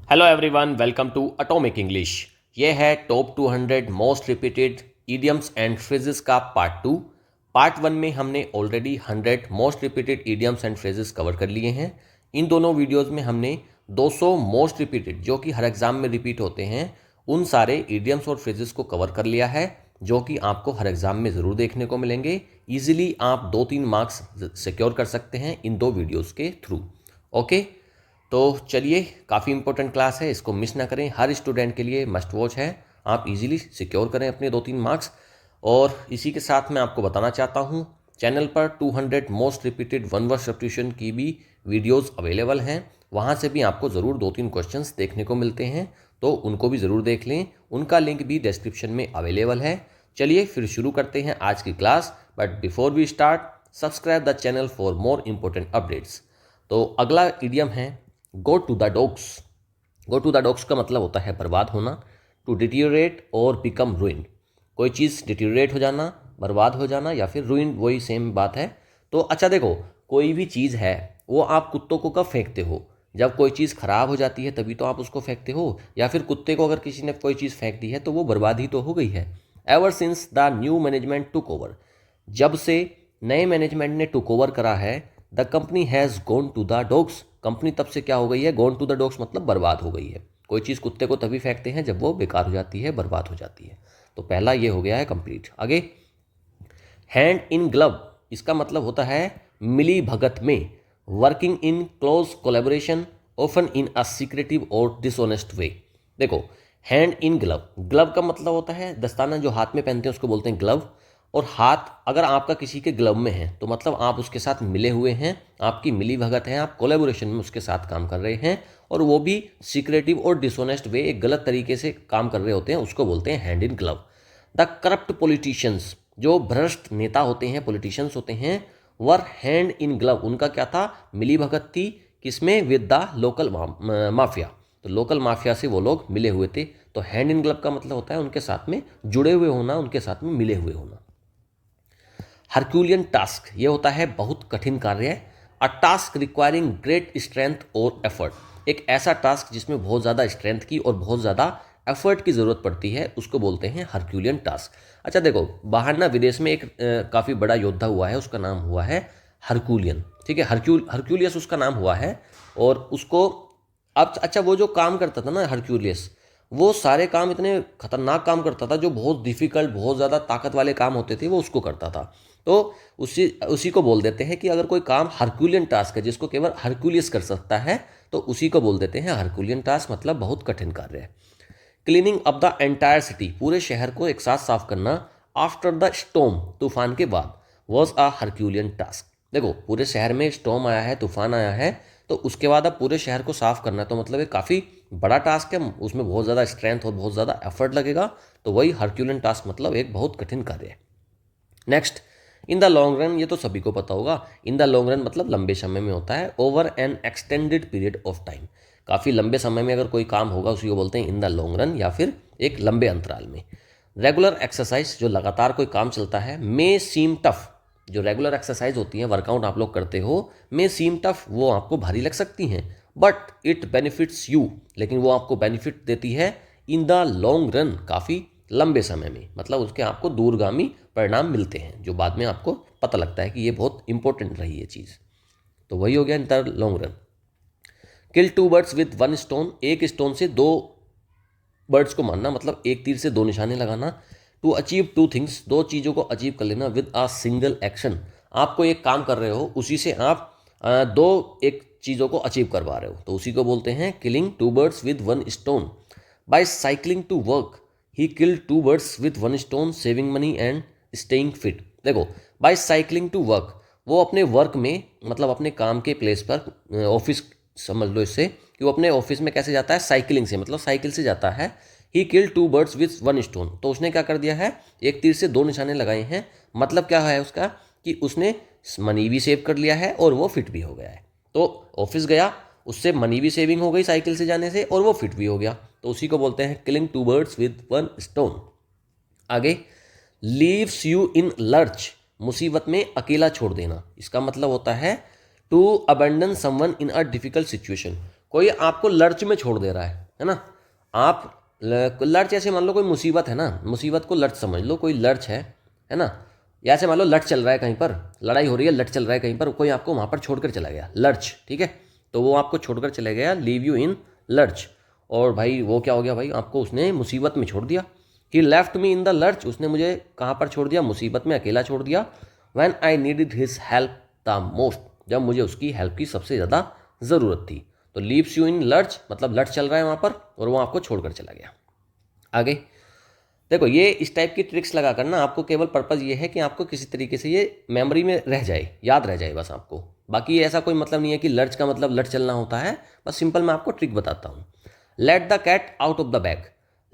Hello everyone, welcome to atomic English. ये है top 200 most repeated idioms and phrases का part 2। Part 1 में हमने already 100 most repeated idioms and phrases cover कर लिए हैं। इन दोनों वीडियोस में हमने 200 मोस्ट रिपीटेड, जो कि हर एग्जाम में रिपीट होते हैं, उन सारे इडियम्स और फ्रेजेस को कवर कर लिया है, जो कि आपको हर एग्जाम में ज़रूर देखने को मिलेंगे। ईजिली आप 2-3 मार्क्स सिक्योर कर सकते हैं इन दो वीडियोज़ के थ्रू। ओके, तो चलिए, काफ़ी इंपॉर्टेंट क्लास है, इसको मिस ना करें। हर स्टूडेंट के लिए मस्ट वॉच है, आप इजीली सिक्योर करें अपने 2-3 मार्क्स। और इसी के साथ मैं आपको बताना चाहता हूँ, चैनल पर 200 most repeated one word substitution की भी वीडियोस अवेलेबल हैं। वहाँ से भी आपको ज़रूर 2-3 क्वेश्चंस देखने को मिलते हैं, तो उनको भी ज़रूर देख लें। उनका लिंक भी डिस्क्रिप्शन में अवेलेबल है। चलिए फिर शुरू करते हैं आज की class. But before we start, subscribe the channel for more important updates. तो अगला इडियम है go to the dogs. Go to the dogs का मतलब होता है बर्बाद होना। टू डिटीरियोरेट और बिकम रुइन। कोई चीज़ डिटीरियोरेट हो जाना, बर्बाद हो जाना, या फिर रुइन, वही सेम बात है। तो अच्छा देखो, कोई भी चीज़ है वो आप कुत्तों को कब फेंकते हो? जब कोई चीज़ खराब हो जाती है तभी तो आप उसको फेंकते हो। या फिर कुत्ते को अगर किसी ने कोई चीज़ फेंक दी है तो वो बर्बाद ही तो हो गई है। Ever since the new management took over, जब से नए मैनेजमेंट ने टुक ओवर करा है, the company has gone to the dogs. Company तब से क्या हो गई है? गॉन टू द डॉग्स मतलब बर्बाद हो गई है। कोई चीज़ कुत्ते को तभी फेंकते हैं जब वो बेकार हो जाती है, बर्बाद हो जाती है। तो पहला ये हो गया है कंप्लीट। आगे, हैंड इन ग्लव, इसका मतलब होता है मिली भगत में, working in close collaboration, often in a secretive और डिसऑनेस्ट वे। देखो, हैंड इन ग्लव, ग्लव का मतलब होता है दस्ताना जो हाथ में पहनते हैं उसको बोलते हैं ग्लव। और हाथ अगर आपका किसी के ग्लव में है तो मतलब आप उसके साथ मिले हुए हैं, आपकी मिली भगत है, आप कोलेबोरेशन में उसके साथ काम कर रहे हैं, और वो भी सीक्रेटिव और डिसऑनेस्ट वे, एक गलत तरीके से काम कर रहे होते हैं, उसको बोलते हैं hand in glove. The corrupt politicians, जो भ्रष्ट नेता होते हैं, पॉलिटिशियंस होते हैं, वर हैंड इन ग्लव, उनका क्या था? मिली भगत थी। किसमें? With the local mafia. तो लोकल माफिया से वो लोग मिले हुए थे। तो हैंड इन ग्लव का मतलब होता है उनके साथ में जुड़े हुए होना, उनके साथ में मिले हुए होना। हरक्यूलियन टास्क, ये होता है बहुत कठिन कार्य। अ टास्क रिक्वायरिंग ग्रेट स्ट्रेंथ और एफर्ट, एक ऐसा टास्क जिसमें बहुत ज़्यादा स्ट्रेंथ की और बहुत ज़्यादा एफर्ट की ज़रूरत पड़ती है, उसको बोलते हैं हरक्यूलियन टास्क। अच्छा देखो, बाहर ना विदेश में एक काफ़ी बड़ा योद्धा हुआ है, उसका नाम हुआ है हरक्यूलियन। ठीक है, हरक्यूलियस उसका नाम हुआ है। और उसको अब अच्छा, वो जो काम करता था ना हरक्यूलियस, वो सारे काम इतने खतरनाक काम करता था, जो बहुत डिफिकल्ट, बहुत ज़्यादा ताकत वाले काम होते थे वो उसको करता था। तो उसी उसी को बोल देते हैं कि अगर कोई काम हरक्यूलियन टास्क है जिसको केवल हरक्यूलियस कर सकता है, तो उसी को बोल देते हैं हरक्यूलियन टास्क, मतलब बहुत कठिन कार्य है। Cleaning up the entire city, पूरे शहर को एक साथ साफ करना, आफ्टर द स्टॉर्म, तूफान के बाद, वॉज अ हरक्यूलियन टास्क। देखो, पूरे शहर में स्टॉर्म आया है, तूफान आया है, तो उसके बाद अब पूरे शहर को साफ करना, तो मतलब ये काफ़ी बड़ा टास्क है, उसमें बहुत ज़्यादा स्ट्रेंथ और बहुत ज़्यादा एफर्ट लगेगा। तो वही हरक्यूलियन टास्क, मतलब एक बहुत कठिन कार्य है। Next, in the long run, ये तो सभी को पता होगा। इन द लॉन्ग रन मतलब लंबे समय में होता है। Over N extended period of time, काफ़ी लंबे समय में अगर कोई काम होगा उसी को बोलते हैं इन द लॉन्ग रन, या फिर एक लंबे अंतराल में। रेगुलर एक्सरसाइज, जो लगातार कोई काम चलता है। मे सीम टफ, जो रेगुलर एक्सरसाइज होती है, वर्कआउट आप लोग करते हो, मे सीम टफ, वो आपको भारी लग सकती हैं, बट इट बेनिफिट्स यू, लेकिन वो आपको बेनिफिट देती है इन द लॉन्ग रन, काफ़ी लंबे समय में, मतलब उसके आपको दूरगामी परिणाम मिलते हैं, जो बाद में आपको पता लगता है कि ये बहुत इंपॉर्टेंट रही है चीज़। तो वही हो गया in the long run. Kill two birds with one stone, एक स्टोन से दो बर्ड्स को मारना, मतलब एक तीर से दो निशाने लगाना। टू अचीव टू थिंग्स, दो चीज़ों को अचीव कर लेना विद अ सिंगल एक्शन, आपको एक काम कर रहे हो, उसी से आप दो एक चीज़ों को अचीव करवा रहे हो, तो उसी को बोलते हैं killing two birds with one stone. By cycling to work, he killed two birds with one stone, saving money and staying fit. देखो, बाय साइकिलिंग टू वर्क, वो अपने वर्क में, मतलब अपने काम के प्लेस पर, ऑफिस समझ लो इससे, कि वो अपने ऑफिस में कैसे जाता है? साइकिलिंग से, मतलब साइकिल से जाता है। He kill two birds with one stone, तो उसने क्या कर दिया है? एक तीर से दो निशाने लगाए हैं। मतलब क्या है उसका? कि उसने मनी भी सेव कर लिया है और वो फिट भी हो गया है। तो ऑफिस गया, उससे मनी भी सेविंग हो गई साइकिल से जाने से, और वो फिट भी हो गया, तो उसी को बोलते हैं killing two birds with one stone. आगे, लीव्स यू इन लर्च, मुसीबत में अकेला छोड़ देना, इसका मतलब होता है to abandon someone in a difficult situation, कोई आपको लर्च में छोड़ दे रहा है ना। आप लर्च ऐसे मान लो कोई मुसीबत है ना, मुसीबत को लर्च समझ लो, कोई लर्च है ना। या ऐसे मान लो लट चल रहा है कहीं पर, लड़ाई हो रही है, लट चल रहा है कहीं पर, कोई आपको वहाँ पर छोड़कर चला गया, लर्च, ठीक है। तो वो आपको छोड़कर चला गया, लीव यू इन लर्च। और भाई वो क्या हो गया भाई, आपको उसने मुसीबत में छोड़ दिया। He left me in the lurch, उसने मुझे कहाँ पर छोड़ दिया, मुसीबत में, अकेला छोड़ दिया। When I needed his help the most, जब मुझे उसकी हेल्प की सबसे ज़्यादा ज़रूरत थी। तो लीव्स यू इन लर्च मतलब लर्च चल रहा है वहाँ पर और वो आपको छोड़कर चला गया। आगे देखो, ये इस टाइप की ट्रिक्स लगा कर ना आपको केवल पर्पज़ ये है कि आपको किसी तरीके से ये मेमोरी में रह जाए, याद रह जाए बस आपको। बाकी ऐसा कोई मतलब नहीं है कि लर्च का मतलब लट चलना होता है, बस सिंपल मैं आपको ट्रिक बताता हूँ। Let the cat out of the bag,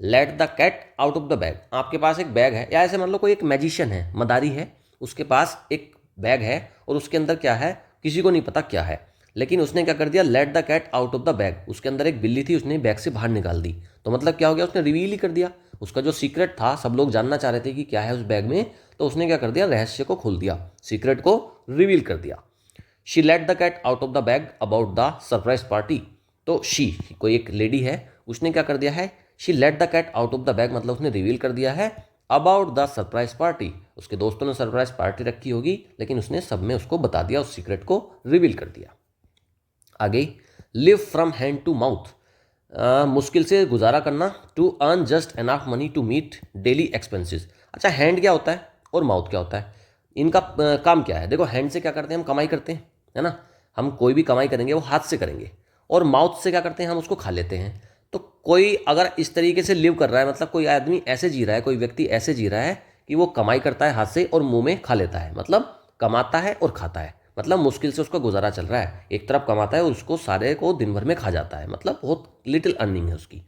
let the cat out of the bag. आपके पास एक बैग है, या ऐसे मान लो कोई एक मैजिशियन है, मदारी है, उसके पास एक बैग है और उसके अंदर क्या है किसी को नहीं पता क्या है, लेकिन उसने क्या कर दिया, let the cat out of the bag. उसके अंदर एक बिल्ली थी, उसने बैग से बाहर निकाल दी। तो मतलब क्या हो गया, उसने रिवील ही कर दिया। उसका जो सीक्रेट था, सब लोग जानना चाह रहे थे कि क्या है उस बैग में, तो उसने क्या कर दिया, रहस्य को खोल दिया, सीक्रेट को रिवील कर दिया। She let the cat out of the bag about the surprise party. तो शी कोई एक लेडी है, उसने क्या कर दिया है, she let the cat out of the bag मतलब उसने रिवील कर दिया है अबाउट द सरप्राइज पार्टी। उसके दोस्तों ने सरप्राइज पार्टी रखी होगी, लेकिन उसने सब में उसको बता दिया, उस सीक्रेट को रिवील कर दिया। आगे, live from hand to mouth, मुश्किल से गुजारा करना, to earn just enough money to meet daily expenses. अच्छा, हैंड क्या होता है और माउथ क्या होता है, इनका काम क्या है। देखो, हैंड से क्या करते हैं, हम कमाई करते हैं, है ना, हम कोई भी कमाई करेंगे वो हाथ से करेंगे। और माउथ से क्या करते हैं, हम उसको खा लेते हैं। तो कोई अगर इस तरीके से लिव कर रहा है, मतलब कोई आदमी ऐसे जी रहा है, कोई व्यक्ति ऐसे जी रहा है कि वो कमाई करता है हाथ से और मुंह में खा लेता है, मतलब कमाता है और खाता है, मतलब मुश्किल से उसका गुजारा चल रहा है। एक तरफ कमाता है और उसको सारे को दिन भर में खा जाता है, मतलब बहुत लिटिल अर्निंग है उसकी।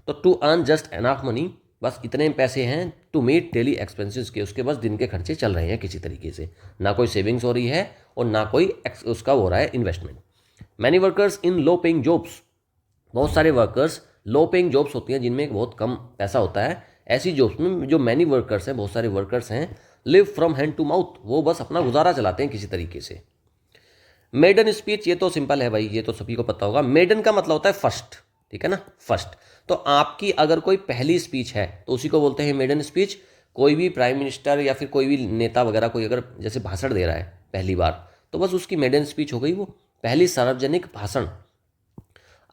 तो to earn just enough money, बस इतने पैसे हैं टू मीट डेली एक्सपेंसेस के, उसके बस दिन के खर्चे चल रहे हैं किसी तरीके से, ना कोई सेविंग्स हो रही है और ना कोई उसका हो रहा है investment. Many workers in low paying jobs, बहुत सारे वर्कर्स, लो पेइंग जॉब्स होती हैं जिनमें बहुत कम पैसा होता है, ऐसी जॉब्स में जो मैनी वर्कर्स हैं, बहुत सारे वर्कर्स हैं, live from hand to mouth, वो बस अपना गुजारा चलाते हैं किसी तरीके से। मेडन स्पीच, ये तो सिंपल है भाई, ये तो सभी को पता होगा। मेडन का मतलब होता है फर्स्ट, ठीक है ना, फर्स्ट। तो आपकी अगर कोई पहली स्पीच है तो उसी को बोलते हैं मेडन स्पीच। कोई भी प्राइम मिनिस्टर या फिर कोई भी नेता वगैरह कोई अगर जैसे भाषण दे रहा है पहली बार, तो बस उसकी मेडन स्पीच हो गई, वो पहली सार्वजनिक भाषण।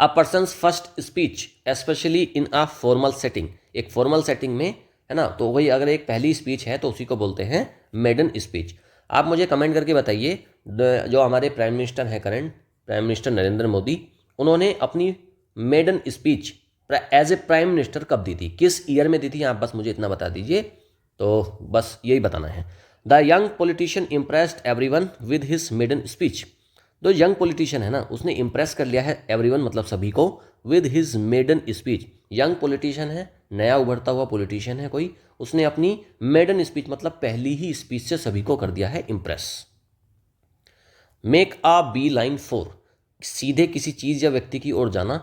A person's first speech specially in a formal setting, एक फॉर्मल सेटिंग में, है ना, तो वही अगर एक पहली स्पीच है तो उसी को बोलते हैं मेडन स्पीच। आप मुझे कमेंट करके बताइए, जो हमारे प्राइम मिनिस्टर हैं current, prime minister Narendra Modi, उन्होंने अपनी maiden speech as a prime minister कब दी थी, किस ईयर में दी थी, आप बस मुझे इतना बता दीजिए। तो बस यही बताना है। The young politician impressed everyone with his maiden speech, जो यंग पॉलिटिशियन है ना, उसने इंप्रेस कर लिया है एवरीवन मतलब सभी को, with his maiden speech. Young politician है, नया उभरता हुआ पॉलिटिशियन है कोई, उसने अपनी मेडन स्पीच मतलब पहली ही स्पीच से सभी को कर दिया है impress. Make a beeline for, सीधे किसी चीज या व्यक्ति की ओर जाना।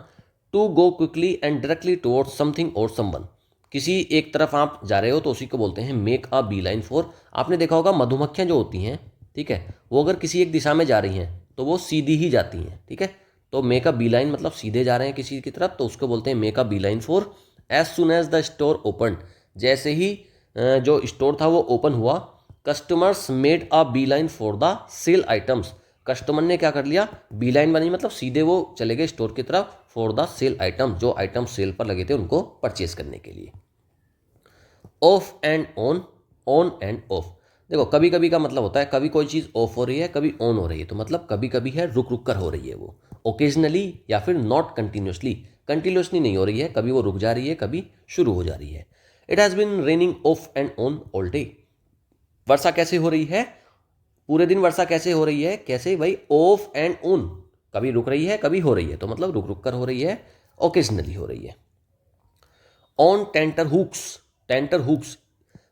To go quickly and directly towards something और समवन, किसी एक तरफ आप जा रहे हो तो उसी को बोलते हैं make a beeline for. आपने देखा होगा मधुमक्खियां जो होती हैं, ठीक है, वो अगर किसी एक दिशा में जा रही हैं तो वो सीधी ही जाती हैं, ठीक है। तो मेक अ बी लाइन मतलब सीधे जा रहे हैं किसी की तरफ, तो उसको बोलते हैं make a beeline for. As soon as the store open, जैसे ही जो स्टोर था वो ओपन हुआ। Customers made a beeline for the sale items, customer ने क्या कर लिया, बी लाइन बनी मतलब सीधे वो चले गए स्टोर की तरफ, फॉर द सेल आइटम, जो आइटम सेल पर लगे थे उनको परचेज करने के लिए। Of and on, on end of, देखो कभी कभी का मतलब होता है कभी कोई चीज़ ऑफ हो रही है कभी ऑन हो रही है, तो मतलब कभी कभी है रुक रुक कर हो रही है वो, ओकेजनली या फिर नॉट कंटिन्यूसली, कंटिन्यूसली नहीं हो रही है, कभी वो रुक जा रही है कभी शुरू हो जा रही है। It has been raining off and on all day, वर्षा कैसे हो रही है, पूरे दिन वर्षा कैसे हो रही है, कैसे भाई, ऑफ एंड ऑन, कभी रुक रही है कभी हो रही है, तो मतलब रुक रुक कर हो रही है, ओकेजनली हो रही है। On tenterhooks, tenterhooks,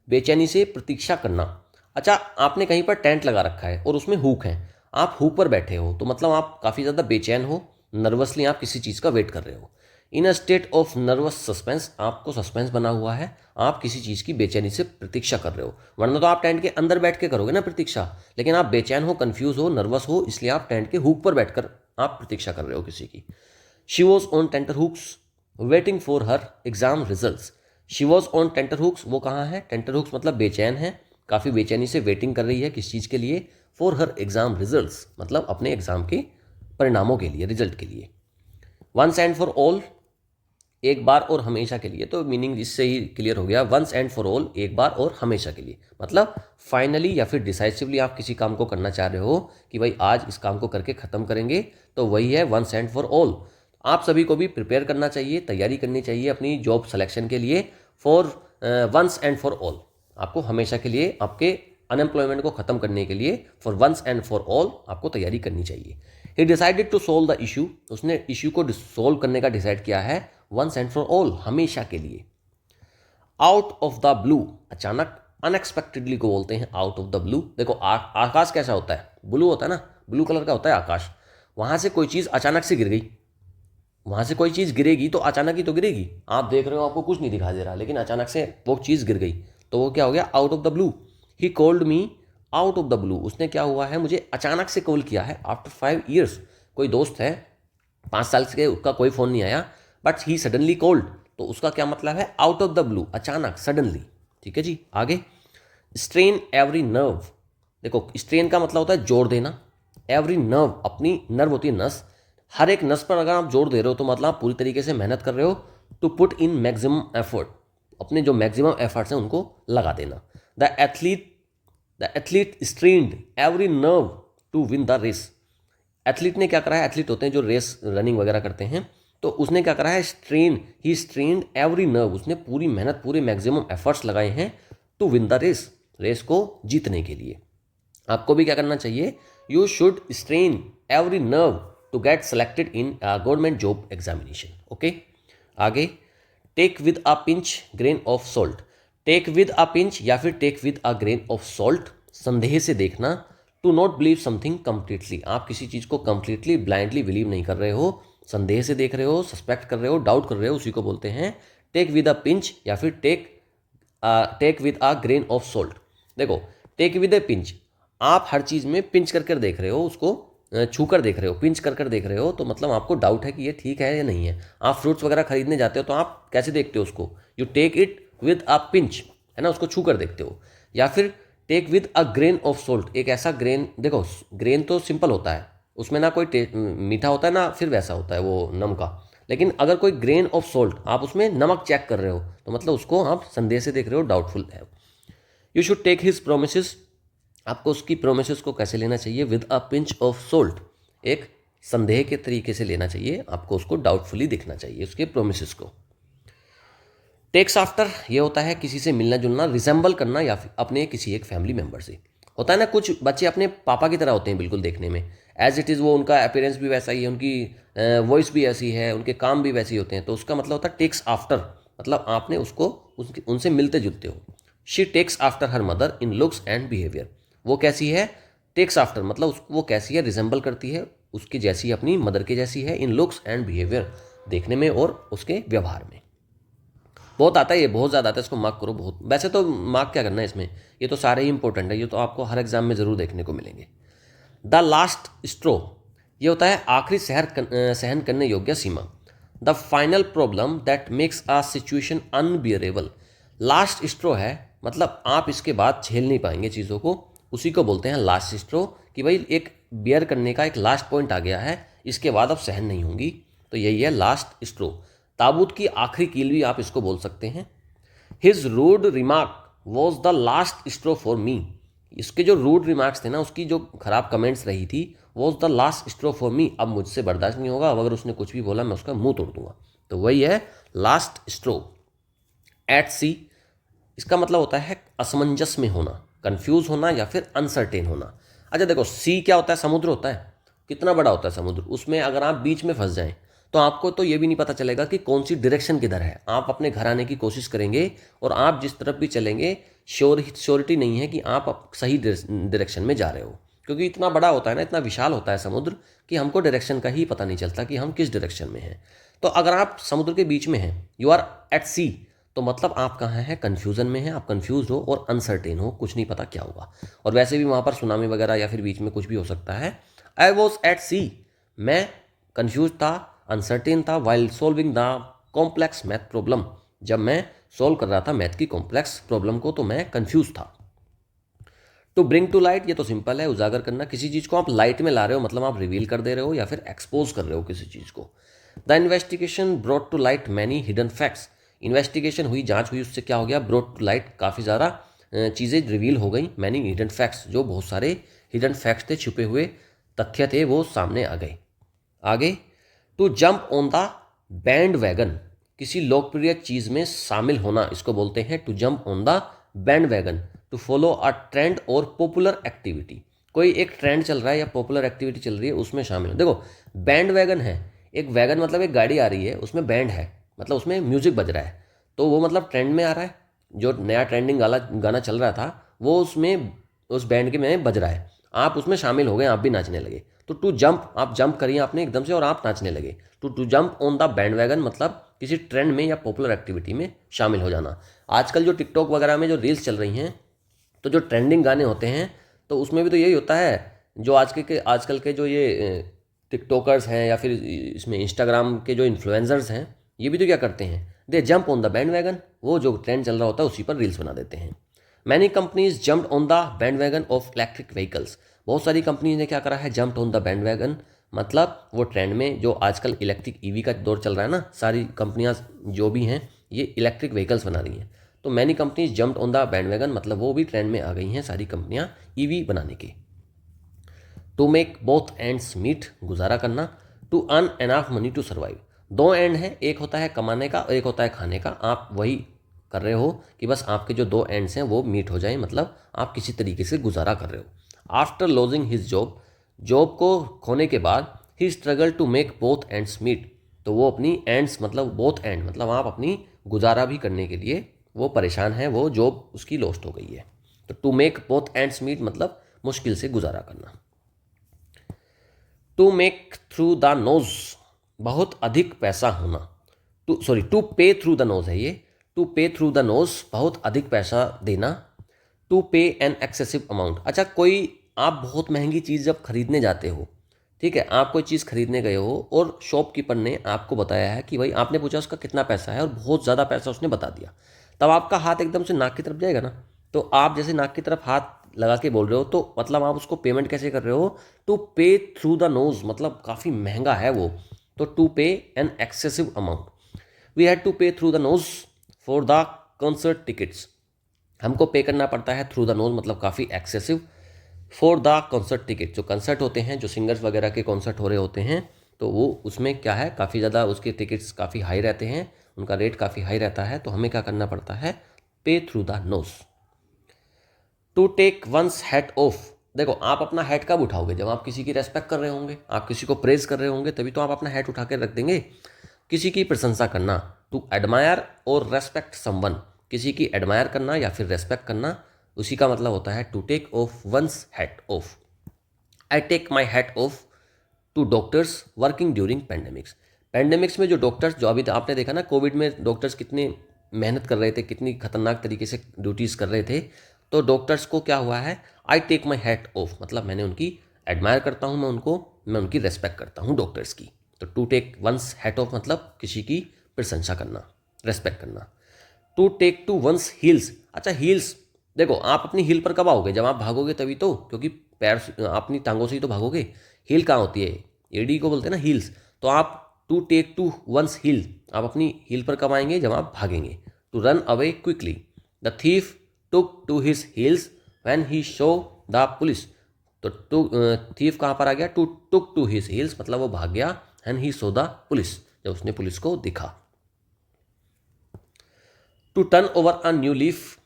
बेचैनी से प्रतीक्षा करना। अच्छा, आपने कहीं पर टेंट लगा रखा है और उसमें हुक है, आप हुक पर बैठे हो, तो मतलब आप काफ़ी ज़्यादा बेचैन हो, नर्वसली आप किसी चीज़ का वेट कर रहे हो। In a state of nervous suspense, आपको सस्पेंस बना हुआ है, आप किसी चीज़ की बेचैनी से प्रतीक्षा कर रहे हो, वरना तो आप टेंट के अंदर बैठ के करोगे ना प्रतीक्षा, लेकिन आप बेचैन हो, कंफ्यूज हो, नर्वस हो, इसलिए आप टेंट के हुक पर बैठकर आप प्रतीक्षा कर रहे हो किसी की। She was on tenterhooks waiting for her exam results. She was on tenterhooks, वो कहाँ है? टेंटर हुक्स मतलब बेचैन है, काफ़ी बेचैनी से वेटिंग कर रही है किस चीज़ के लिए? फॉर हर एग्जाम रिजल्ट्स, मतलब अपने एग्जाम के परिणामों के लिए, रिजल्ट के लिए। वंस एंड फॉर ऑल, एक बार और हमेशा के लिए, तो मीनिंग इससे ही क्लियर हो गया। वंस एंड फॉर ऑल, एक बार और हमेशा के लिए, मतलब फाइनली या फिर डिसाइसिवली आप किसी काम को करना चाह रहे हो कि भाई आज इस काम को करके ख़त्म करेंगे, तो वही है वंस एंड फॉर ऑल। आप सभी को भी प्रिपेयर करना चाहिए, तैयारी करनी चाहिए अपनी जॉब सिलेक्शन के लिए for once and for all. आपको हमेशा के लिए आपके अनएम्प्लॉयमेंट को ख़त्म करने के लिए for once and for all आपको तैयारी करनी चाहिए। He decided to solve the issue, उसने इशू को सोल्व करने का डिसाइड किया है वंस एंड फॉर ऑल, हमेशा के लिए। आउट ऑफ द ब्लू, अचानक, अनएक्सपेक्टेडली को बोलते हैं आउट ऑफ द ब्लू। देखो आकाश कैसा होता है? ब्लू होता है ना, ब्लू कलर का होता है आकाश। वहाँ से कोई चीज़ अचानक से गिर गई, वहाँ से कोई चीज़ गिरेगी तो अचानक ही तो गिरेगी। आप देख रहे हो आपको कुछ नहीं दिखाई दे रहा, लेकिन अचानक से वो चीज़ गिर गई, तो वो क्या हो गया? Out of the blue. He called me out of the blue, उसने क्या हुआ है? मुझे अचानक से कॉल किया है। आफ्टर 5 years, कोई दोस्त है 5 साल से, उसका कोई फ़ोन नहीं आया, बट ही सडनली कॉल्ड, तो उसका क्या मतलब है? आउट ऑफ द ब्लू, अचानक, सडनली। ठीक है जी, आगे। स्ट्रेन एवरी नर्व, देखो स्ट्रेन का मतलब होता है जोड़ देना, एवरी नर्व, अपनी नर्व होती है नस, हर एक नस पर अगर आप जोड़ दे रहे हो तो मतलब आप पूरी तरीके से मेहनत कर रहे हो। To put in maximum effort, अपने जो मैक्सिमम एफर्ट्स हैं उनको लगा देना। The athlete strained every nerve to win the race. Athlete ने क्या करा है? एथलीट होते हैं जो रेस रनिंग वगैरह करते हैं, तो उसने क्या करा है? ही स्ट्रेन्ड एवरी नर्व, उसने पूरी मेहनत, पूरे मैक्सिमम एफर्ट्स लगाए हैं to win the race, race को जीतने के लिए। आपको भी क्या करना चाहिए? You should strain every nerve to get selected in government job examination. Okay, आगे। Take with a pinch grain of salt, take with a pinch या फिर take with a grain of salt, संदेह से देखना। To not believe something completely, आप किसी चीज़ को कंप्लीटली ब्लाइंडली बिलीव नहीं कर रहे हो, संदेह से देख रहे हो, सस्पेक्ट कर रहे हो, डाउट कर रहे हो, उसी को बोलते हैं टेक विद अ पिंच या फिर take with a grain of salt. देखो, टेक विद अ पिंच, आप हर चीज़ में पिंच कर कर देख रहे हो, उसको छू कर देख रहे हो, पिंच कर कर देख रहे हो, तो मतलब आपको डाउट है कि ये ठीक है या नहीं है। आप फ्रूट्स वगैरह खरीदने जाते हो तो आप कैसे देखते हो उसको? You take it with a pinch, है ना, उसको छू कर देखते हो। या फिर take with a grain of salt, एक ऐसा ग्रेन, देखो ग्रेन तो सिंपल होता है, उसमें ना कोई मीठा होता है ना फिर वैसा होता है वो नम का, लेकिन अगर कोई ग्रेन ऑफ सोल्ट, आप उसमें नमक चेक कर रहे हो, तो मतलब उसको आप संदेह से देख रहे हो, डाउटफुल है। You should take his promises, आपको उसकी प्रोमिसेस को कैसे लेना चाहिए? With a pinch of salt, एक संदेह के तरीके से लेना चाहिए, आपको उसको डाउटफुली देखना चाहिए उसके प्रोमिसेस को। टेक्स आफ्टर, ये होता है किसी से मिलना जुलना, रिजेंबल करना, या फिर अपने किसी एक फैमिली मेम्बर से। होता है ना, कुछ बच्चे अपने पापा की तरह होते हैं बिल्कुल देखने में, एज इट इज़, वो उनका अपीयरेंस भी वैसा ही है, उनकी वॉइस भी ऐसी है, उनके काम भी वैसे ही होते हैं, तो उसका मतलब होता है टेक्स आफ्टर, मतलब आपने उसको उनसे मिलते जुलते हो। She takes after her mother in looks and behaviour, वो कैसी है? टेक्स आफ्टर मतलब वो कैसी है? रिजेंबल करती है, उसकी जैसी, अपनी मदर की जैसी है, इन लुक्स एंड बिहेवियर, देखने में और उसके व्यवहार में। बहुत आता है, ये बहुत ज़्यादा आता है, इसको मार्क करो बहुत। वैसे तो मार्क क्या करना है इसमें, ये तो सारे ही इंपॉर्टेंट है, ये तो आपको हर एग्जाम में ज़रूर देखने को मिलेंगे। द लास्ट स्ट्रो, ये होता है आखिरी सहन करने योग्य सीमा। The final problem that makes a situation unbearable, last straw है, मतलब आप इसके बाद झेल नहीं पाएंगे चीज़ों को, उसी को बोलते हैं लास्ट स्ट्रो, कि भाई एक बियर करने का एक लास्ट पॉइंट आ गया है, इसके बाद अब सहन नहीं होंगी, तो यही है लास्ट स्ट्रो। ताबूत की आखिरी कील भी आप इसको बोल सकते हैं। His rude remark was the last straw for me, इसके जो रूड रिमार्क्स थे ना, उसकी जो खराब कमेंट्स रही थी, was the last straw for me, अब मुझसे बर्दाश्त नहीं होगा, अब अगर उसने कुछ भी बोला मैं उसका मुंह तोड़ दूंगा, तो वही है लास्ट स्ट्रो। एट सी, इसका मतलब होता है असमंजस में होना, कंफ्यूज होना या फिर अनसर्टेन होना। अच्छा देखो, सी क्या होता है? समुद्र होता है, कितना बड़ा होता है समुद्र, उसमें अगर आप बीच में फंस जाएं तो आपको तो ये भी नहीं पता चलेगा कि कौन सी डायरेक्शन किधर है। आप अपने घर आने की कोशिश करेंगे और आप जिस तरफ भी चलेंगे श्योरिटी नहीं है कि आप सही डायरेक्शन में जा रहे हो, क्योंकि इतना बड़ा होता है ना, इतना विशाल होता है समुद्र कि हमको डायरेक्शन का ही पता नहीं चलता कि हम किस डायरेक्शन में हैं। तो अगर आप समुद्र के बीच में हैं, यू आर एट सी, तो मतलब आप कहाँ हैं? कन्फ्यूज़न में हैं, आप कन्फ्यूज हो और अनसर्टेन हो, कुछ नहीं पता क्या होगा। और वैसे भी वहाँ पर सुनामी वगैरह या फिर बीच में कुछ भी हो सकता है। आई वॉज एट सी, मैं कन्फ्यूज था, अनसर्टेन था while solving the complex math problem, जब मैं सॉल्व कर रहा था मैथ की कॉम्प्लेक्स प्रॉब्लम को तो मैं कंफ्यूज था। टू ब्रिंग टू लाइट, ये तो सिंपल है, उजागर करना, किसी चीज़ को आप लाइट में ला रहे हो मतलब आप रिवील कर दे रहे हो या फिर एक्सपोज कर रहे हो किसी चीज़ को। The investigation brought to light many hidden facts, investigation हुई, जांच हुई, उससे क्या हो गया, ब्रॉट टू लाइट, काफ़ी ज़्यादा चीज़ें रिवील हो गई, मैनी हिडन फैक्ट्स, जो बहुत सारे हिडन फैक्ट्स थे, छुपे हुए तथ्य थे, वो सामने आ गए। आगे, to jump on the bandwagon, किसी लोकप्रिय चीज़ में शामिल होना, इसको बोलते हैं to jump on the bandwagon. To follow a trend और पॉपुलर एक्टिविटी, कोई एक ट्रेंड चल रहा है या पॉपुलर एक्टिविटी चल रही है उसमें शामिल हो। देखो बैंड वैगन है, एक वैगन मतलब एक गाड़ी आ रही है, उसमें बैंड है मतलब उसमें म्यूजिक बज रहा है, तो वो मतलब ट्रेंड में आ रहा है, जो नया ट्रेंडिंग गाना चल रहा था वो उसमें उस बैंड के में बज रहा है, आप उसमें शामिल हो गए, आप भी नाचने लगे। तो टू जंप, आप जंप करिए आपने एकदम से और आप नाचने लगे। To jump on the bandwagon मतलब किसी ट्रेंड में या पॉपुलर एक्टिविटी में शामिल हो जाना। आजकल जो टिकटॉक वगैरह में जो रील्स चल रही हैं, तो जो ट्रेंडिंग गाने होते हैं तो उसमें भी तो यही होता है, जो आजकल के जो ये टिकटॉकर्स हैं या फिर इसमें इंस्टाग्राम के जो इन्फ्लुएंसर्स हैं, ये भी तो क्या करते हैं, they jump on the bandwagon, वो जो ट्रेंड चल रहा होता है उसी पर रील्स बना देते हैं। Many companies jumped on the band wagon of electric vehicles, बहुत सारी कंपनीज ने क्या करा है, jumped on the bandwagon, मतलब वो ट्रेंड में जो आजकल इलेक्ट्रिक ईवी का दौर चल रहा है ना, सारी कंपनियां जो भी हैं ये इलेक्ट्रिक व्हीकल्स बना रही हैं। तो many companies jumped on the bandwagon मतलब वो भी ट्रेंड में आ गई हैं सारी कंपनियां ईवी बनाने के। To make both ends meet, गुजारा करना। To earn enough money to survive, दो एंड है, एक होता है कमाने का और एक होता है खाने का, आप वही कर रहे हो कि बस आपके जो दो एंड्स हैं वो मीट हो जाए, मतलब आप किसी तरीके से गुजारा कर रहे हो। After losing his job, job को खोने के बाद ही struggle to make both ends meet, तो वो अपनी एंड्स मतलब बोथ एंड मतलब आप अपनी गुजारा भी करने के लिए वो परेशान है, वो जॉब उसकी लॉस्ट हो गई है। तो to make both ends meet मतलब मुश्किल से गुजारा करना। To make through the nose, बहुत अधिक पैसा होना। To pay through the knows है ये, to pay through the nose बहुत अधिक पैसा देना। To pay an excessive amount, अच्छा कोई आप बहुत महंगी चीज़ जब खरीदने जाते हो, ठीक है, आप कोई चीज़ खरीदने गए हो और शॉपकीपर ने आपको बताया है कि भाई, आपने पूछा उसका कितना पैसा है और बहुत ज़्यादा पैसा उसने बता दिया, तब आपका हाथ एकदम से नाक की तरफ जाएगा ना, तो आप जैसे नाक की तरफ हाथ लगा के बोल रहे हो तो मतलब आप उसको पेमेंट कैसे कर रहे हो, to pay through the knows मतलब काफ़ी महंगा है वो, तो to pay an excessive amount. We had to pay through the nose for the concert tickets, हमको पे करना पड़ता है थ्रू द नोज मतलब काफ़ी excessive, for the concert ticket, जो कंसर्ट होते हैं, जो सिंगर्स वगैरह के कॉन्सर्ट हो रहे होते हैं, तो वो उसमें क्या है, काफ़ी ज़्यादा उसके टिकट्स काफ़ी हाई रहते हैं, उनका रेट काफ़ी हाई रहता है, तो हमें क्या करना पड़ता है, pay through the nose. To take one's hat off, देखो आप अपना हैट कब उठाओगे, जब आप किसी की रेस्पेक्ट कर रहे होंगे, आप किसी को प्रेज कर रहे होंगे, तभी तो आप अपना हैट उठा के रख देंगे। किसी की प्रशंसा करना, टू एडमायर और रेस्पेक्ट समवन, किसी की एडमायर करना या फिर रेस्पेक्ट करना, उसी का मतलब होता है to take off one's hat off. I take my hat off to doctors working during pandemics, pandemics में जो डॉक्टर्स, जो अभी आपने देखा ना कोविड में डॉक्टर्स कितनी मेहनत कर रहे थे, कितनी खतरनाक तरीके से ड्यूटीज़ कर रहे थे, तो डॉक्टर्स को क्या हुआ है, I take my hat off मतलब मैंने उनकी एडमायर करता हूँ, मैं उनकी रेस्पेक्ट करता हूँ डॉक्टर्स की। तो to take one's hat off मतलब किसी की प्रशंसा करना, रेस्पेक्ट करना। To take to one's heels, अच्छा हील्स, देखो आप अपनी हील पर कब आओगे, जब आप भागोगे तभी तो, क्योंकि पैर अपनी टांगों से ही तो भागोगे। हील कहाँ होती है, एडी को बोलते हैं ना हील्स, तो आप to take to one's heel, आप अपनी हील पर कब आएंगे, जब आप भागेंगे। To run away quickly, the thief took to his heels when he show the police, तो थीफ कहाँ पर आ गया, to took to his heels मतलब वो भाग गया, and he saw the police जब उसने पुलिस को दिखा। To turn over a new leaf,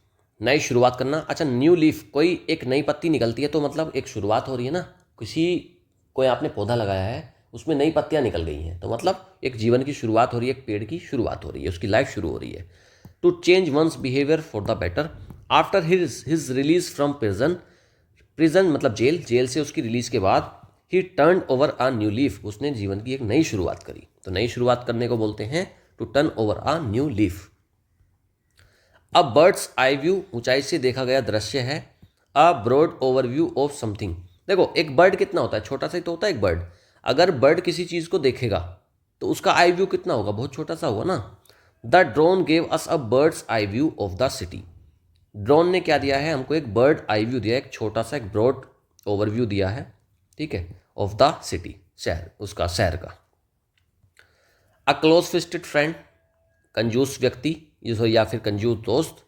नई शुरुआत करना, अच्छा न्यू लीफ, कोई एक नई पत्ती निकलती है तो मतलब एक शुरुआत हो रही है ना, कोई आपने पौधा लगाया है उसमें नई पत्तियां निकल गई हैं, तो मतलब एक जीवन की शुरुआत हो रही है, एक पेड़ की शुरुआत हो रही है, उसकी लाइफ शुरू हो रही है। To change one's behaviour for the better after his release from prison मतलब जेल से उसकी रिलीज के बाद, he turn over a new leaf, उसने जीवन की एक नई शुरुआत करी, तो नई शुरुआत करने को बोलते हैं to turn over a new leaf. A bird's eye view, ऊंचाई से देखा गया दृश्य है। A broad overview of something, देखो एक बर्ड कितना होता है, छोटा सा ही तो होता है एक बर्ड, अगर बर्ड किसी चीज़ को देखेगा तो उसका आई व्यू कितना होगा, बहुत छोटा सा होगा ना। The drone gave us a bird's eye view of the city. Drone ने क्या दिया है हमको, एक बर्ड आई व्यू दिया, एक छोटा सा एक ब्रॉड ओवरव्यू दिया है, ठीक है, ऑफ द सिटी, शहर, उसका शहर का। अ क्लोज फिस्टेड फ्रेंड, कंजूस व्यक्ति या फिर कंजूस दोस्त।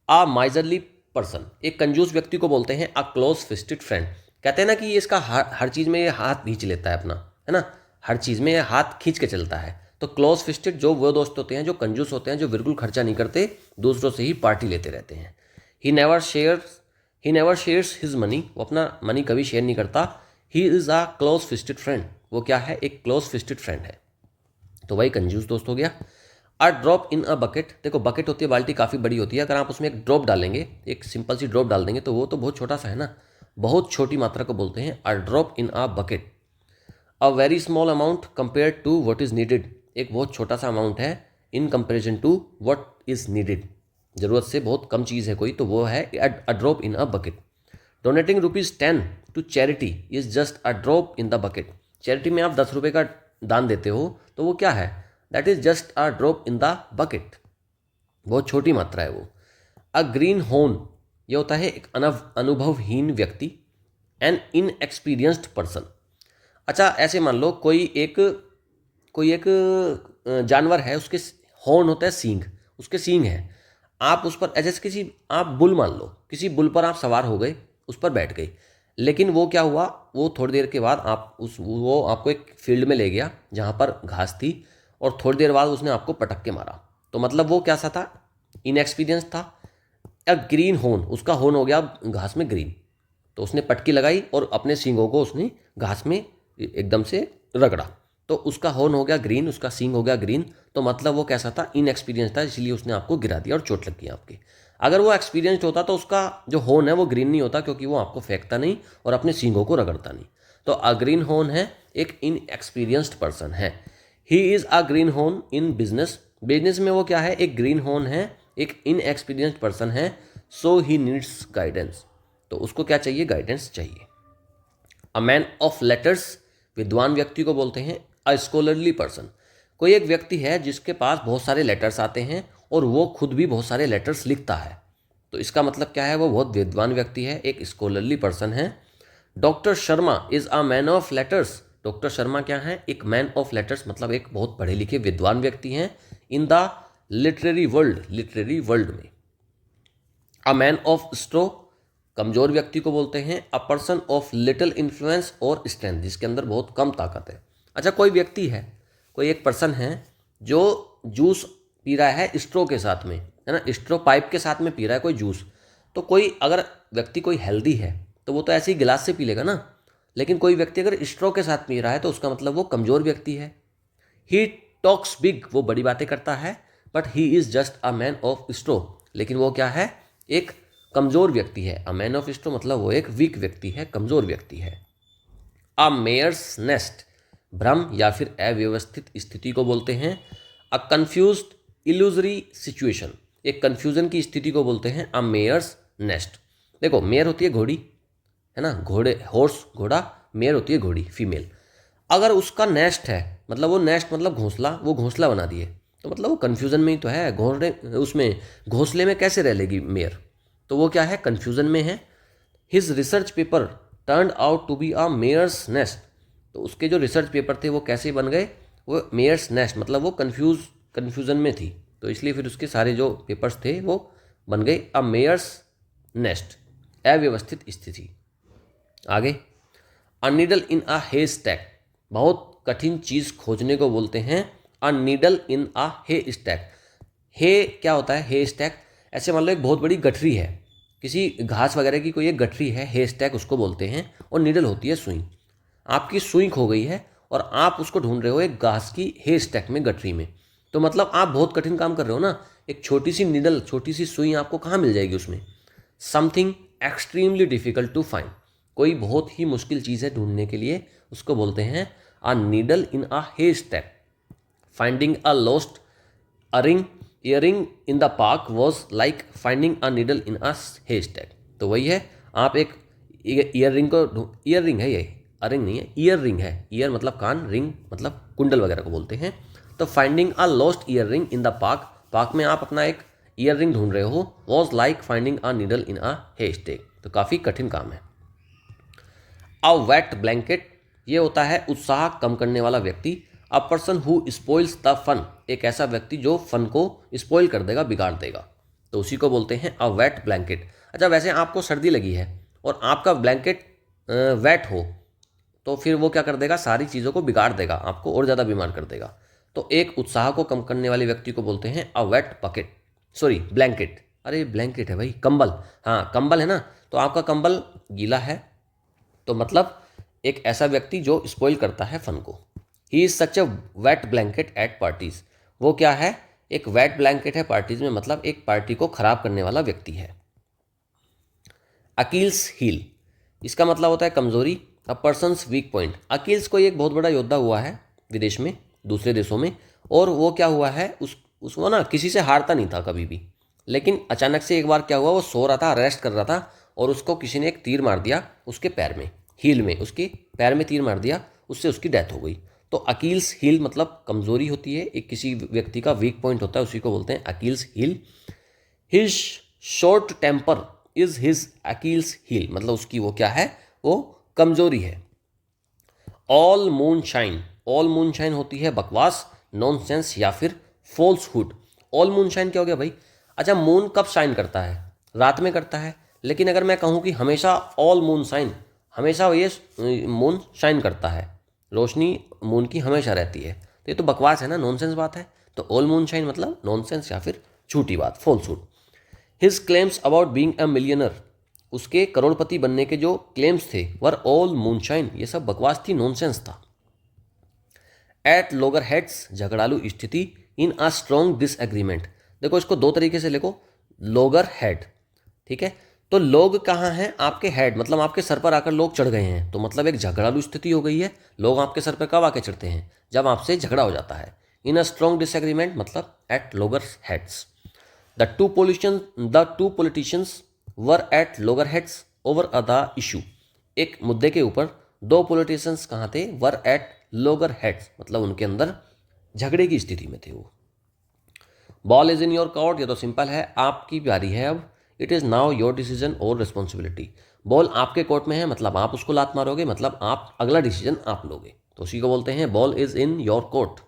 अ माइजरली पर्सन, एक कंजूस व्यक्ति को बोलते हैं अ क्लोज फिस्टेड फ्रेंड। कहते हैं ना कि ये इसका हर चीज़ में ये हाथ खींच लेता है अपना, है ना, हर चीज़ में ये हाथ खींच के चलता है। तो क्लोज फिस्टेड जो वो दोस्त होते हैं जो कंजूस होते हैं, जो बिल्कुल खर्चा नहीं करते, दूसरों से ही पार्टी लेते रहते हैं। He never shares his money, वो अपना मनी कभी शेयर नहीं करता। He is a close fisted friend, वो क्या है, एक क्लोज फिस्टेड फ्रेंड है। तो वही कंजूस दोस्त हो गया। अ ड्रॉप इन अ बकेट, देखो बकेट होती है, बाल्टी काफ़ी बड़ी होती है, अगर आप उसमें एक ड्रॉप डालेंगे, एक सिंपल सी ड्रॉप डाल देंगे तो वो तो बहुत छोटा सा है ना, बहुत छोटी मात्रा को बोलते हैं a drop in a bucket. A very small amount compare to what is needed, एक बहुत छोटा सा अमाउंट है in comparison to what is needed, ज़रूरत से बहुत कम चीज़ है कोई, तो वो है a drop in a bucket. Donating ₹10 to charity is just a drop in the bucket, charity में आप 10 रुपये का दान देते हो तो वो क्या है, that is just a drop in the bucket, बहुत छोटी मात्रा है वो। अ ग्रीन होन, ये होता है एक अनुभवहीन व्यक्ति, एन इनएक्सपीरियंस्ड पर्सन। अच्छा ऐसे मान लो कोई एक जानवर है, उसके हॉर्न होता है, सींग, उसके सींग है, आप उस पर जैसे किसी, आप बुल मान लो, किसी बुल पर आप सवार हो गए, उस पर बैठ गए, लेकिन वो क्या हुआ, वो थोड़ी देर के बाद वो आपको एक फील्ड में ले गया जहाँ पर घास थी, और थोड़ी देर बाद उसने आपको पटक के मारा, तो मतलब वो कैसा था, इनएक्सपीरियंस था। या ग्रीन होन, उसका होन हो गया घास में ग्रीन, तो उसने पटकी लगाई और अपने सींगों को उसने घास में एकदम से रगड़ा, तो उसका हॉर्न हो गया ग्रीन, उसका सींग हो गया ग्रीन, तो मतलब वो कैसा था, इनएक्सपीरियंस था, इसलिए उसने आपको गिरा दिया और चोट लग गई आपके। अगर वो एक्सपीरियंस्ड होता तो उसका जो हॉर्न है वो ग्रीन नहीं होता, क्योंकि वो आपको फेंकता नहीं और अपने सींगों को रगड़ता नहीं। तो अ ग्रीन हॉर्न है, एक इनएक्सपीरियंस्ड पर्सन है। He is a green horn in business, business में वो क्या है, एक ग्रीन हॉर्न है, एक इनएक्सपीरियंस्ड पर्सन है। सो ही नीड्स गाइडेंस, तो उसको क्या चाहिए, गाइडेंस चाहिए। अ मैन ऑफ लेटर्स, विद्वान व्यक्ति को बोलते हैं अ स्कॉलरली पर्सन, कोई एक व्यक्ति है जिसके पास बहुत सारे लेटर्स आते हैं और वो खुद भी बहुत सारे लेटर्स लिखता है, तो इसका मतलब क्या है, वो बहुत विद्वान व्यक्ति है, एक स्कॉलरली पर्सन है। Doctor Sharma is a man of letters, doctor Sharma क्या है, एक मैन ऑफ लेटर्स, मतलब एक बहुत पढ़े लिखे विद्वान व्यक्ति हैं इन द लिटरेरी वर्ल्ड में। अ मैन ऑफ स्ट्रो, कमजोर व्यक्ति को बोलते हैं a person of little influence और स्ट्रेंथ, जिसके अंदर बहुत कम ताकत है। अच्छा कोई व्यक्ति है, कोई एक पर्सन है जो जूस पी रहा है स्ट्रो के साथ में, है ना, स्ट्रो पाइप के साथ में पी रहा है कोई जूस, तो कोई अगर व्यक्ति कोई हेल्दी है तो वो तो ऐसे ही गिलास से पी लेगा ना, लेकिन कोई व्यक्ति अगर स्ट्रो के साथ पी रहा है तो उसका मतलब वो कमजोर व्यक्ति है। ही टॉक्स बिग, वो बड़ी बातें करता है, but he is just a man of straw, लेकिन वो क्या है, एक कमजोर व्यक्ति है। अ मैन ऑफ स्ट्रो मतलब वो एक वीक व्यक्ति है, कमजोर व्यक्ति है। अ मेयर्स नेस्ट, भ्रम या फिर अव्यवस्थित स्थिति को बोलते हैं अ कंफ्यूज्ड इल्यूजरी सिचुएशन, एक कंफ्यूजन की स्थिति को बोलते हैं अ मेयर्स नेस्ट। देखो मेयर होती है घोड़ी, है ना, घोड़े, हॉर्स घोड़ा, मेयर होती है घोड़ी फीमेल। अगर उसका नेस्ट है, मतलब वो नेस्ट मतलब घोंसला, वो घोंसला बना दिए, तो मतलब वो कन्फ्यूजन में ही तो है, घोड़े उसमें घोंसले में कैसे रह लेगी मेयर, तो वो क्या है, कन्फ्यूजन में है। His research paper turn out to be a mare's nest, तो उसके जो रिसर्च पेपर थे वो कैसे बन गए, वो मेयर्स नेस्ट, मतलब वो कन्फ्यूजन में थी, तो इसलिए फिर उसके सारे जो पेपर्स थे वो बन गए अ मेयर्स नेस्ट, अव्यवस्थित स्थिति। आगे, अ needle in a hey stack, बहुत कठिन चीज खोजने को बोलते हैं a needle in a hey stack. हे क्या होता है, हे स्टैक, ऐसे मान लो एक बहुत बड़ी गठरी है, किसी घास वगैरह की कोई एक गठरी है, हे स्टैक उसको बोलते हैं, और नीडल होती है सुई। आपकी सुई खो गई है और आप उसको ढूंढ रहे हो एक घास की हे स्टैक में, गठरी में, तो मतलब आप बहुत कठिन काम कर रहे हो ना, एक छोटी सी नीडल, छोटी सी सुई आपको कहाँ मिल जाएगी उसमें। Something extremely difficult to find, कोई बहुत ही मुश्किल चीज़ है ढूंढने के लिए, उसको बोलते हैं a needle in a haystack. Finding a lost earring earring in the park was like finding a needle in a haystack, तो वही है, आप एक ईयर रिंग को, ईयर रिंग है ये, अरिंग नहीं है, ईयर रिंग है, ईयर मतलब कान, रिंग मतलब कुंडल वगैरह को बोलते हैं। तो finding a lost ear ring in the park, park में आप अपना एक ईयर रिंग ढूंढ रहे हो, was like finding a needle in अ हेस्टेक, तो काफ़ी कठिन काम है। अ वेट ब्लैंकेट, ये होता है उत्साह कम करने वाला व्यक्ति। A person who spoils the fun, एक ऐसा व्यक्ति जो फन को स्पॉइल कर देगा, बिगाड़ देगा, तो उसी को बोलते हैं अ वेट ब्लैंकेट। अच्छा, वैसे आपको सर्दी लगी है और आपका ब्लैंकेट वेट हो, तो फिर वो क्या कर देगा, सारी चीज़ों को बिगाड़ देगा, आपको और ज़्यादा बीमार कर देगा। तो एक उत्साह को कम करने वाले व्यक्ति को बोलते हैं अ वेट बकेट, सॉरी ब्लैंकेट, अरे ब्लैंकेट है भाई, कंबल, हाँ कंबल है ना, तो आपका कंबल गीला है, तो मतलब एक ऐसा व्यक्ति जो स्पॉइल करता है फन को। He is such a wet blanket at parties, वो क्या है, एक वेट ब्लैंकेट है पार्टीज में, मतलब एक पार्टी को खराब करने वाला व्यक्ति है। अकील्स हील, इसका मतलब होता है कमजोरी, अ पर्सनस वीक पॉइंट। अकील्स कोई एक बहुत बड़ा योद्धा हुआ है विदेश में, दूसरे देशों में, और वो क्या हुआ है, उसको ना किसी से हारता नहीं था कभी भी, लेकिन अचानक से एक बार क्या हुआ, वो सो रहा था, रेस्ट कर रहा था, और उसको किसी ने एक तीर मार दिया उसके पैर में, हील में, उसके पैर में तीर मार दिया, उससे उसकी डेथ हो गई। तो अकील्स हील मतलब कमजोरी होती है, एक किसी व्यक्ति का वीक पॉइंट होता है, उसी को बोलते हैं Achilles heel. His short temper is his Achilles heel, मतलब उसकी वो क्या है, वो कमजोरी है। All moonshine, all moonshine होती है बकवास, नॉनसेंस या फिर फॉल्सहुड। ऑल मून शाइन क्या हो गया भाई, अच्छा मून कब शाइन करता है, रात में करता है, लेकिन अगर मैं कहूँ कि हमेशा ऑल मून शाइन, हमेशा ये मून शाइन करता है, रोशनी मून की हमेशा रहती है, तो ये तो बकवास है ना, नॉनसेंस बात है। तो ऑल मून शाइन मतलब नॉनसेंस या फिर झूठी बात, falsehood. His claims about being a millionaire, उसके करोड़पति बनने के जो क्लेम्स थे, वर ऑल मूनशाइन, ये सब बकवास थी, नॉनसेंस था। एट लोगर हेड्स, झगड़ालू स्थिति, इन अ स्ट्रॉन्ग डिसएग्रीमेंट, देखो इसको दो तरीके से लिखो, लोगर हेड, ठीक है, तो लोग कहाँ हैं, आपके हेड, मतलब आपके सर पर आकर लोग चढ़ गए हैं, तो मतलब एक झगड़ालू स्थिति हो गई है। लोग आपके सर पर कब आके चढ़ते हैं, जब आपसे झगड़ा हो जाता है। इन अ स्ट्रॉन्ग डिसएग्रीमेंट मतलब at loggerheads. The two politicians were at loggerheads over the issue, एक मुद्दे के ऊपर दो पॉलिटिशियंस कहाँ थे, वर एट लोगर हेड्स, मतलब उनके अंदर झगड़े की स्थिति में थे वो। Ball is in your court, ये तो सिंपल है, आपकी बारी है अब। It is now your decision और रिस्पॉन्सिबिलिटी, बॉल आपके कोर्ट में है, मतलब आप उसको लात मारोगे, मतलब आप अगला डिसीजन आप लोगे, तो उसी को बोलते हैं ball is in your court.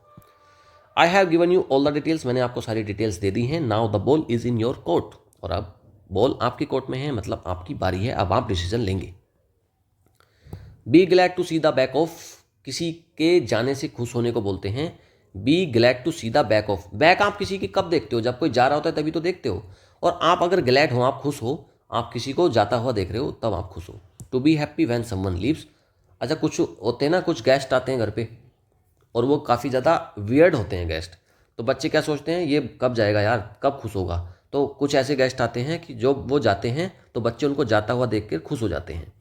I have given you all the details, मैंने आपको सारी डिटेल्स दे दी हैं। Now the ball is in your court, और अब बॉल आपकी कोर्ट में है, मतलब आपकी बारी है, अब आप डिसीजन लेंगे। Be glad to see the back of, किसी के जाने से खुश होने को बोलते हैं be glad to see the back of. Back आप किसी की कब देखते हो, जब कोई जा रहा होता है तभी तो देखते हो, और आप अगर ग्लैड हो, आप खुश हो, आप किसी को जाता हुआ देख रहे हो, तब आप खुश हो। To be happy when someone leaves, अच्छा कुछ होते हैं ना, कुछ गेस्ट आते हैं घर पे, और वो काफ़ी ज़्यादा वियर्ड होते हैं गेस्ट, तो बच्चे क्या सोचते हैं, ये कब जाएगा यार, कब खुश होगा, तो कुछ ऐसे गेस्ट आते हैं कि जो वो जाते हैं तो बच्चे उनको जाता हुआ देख कर खुश हो जाते हैं।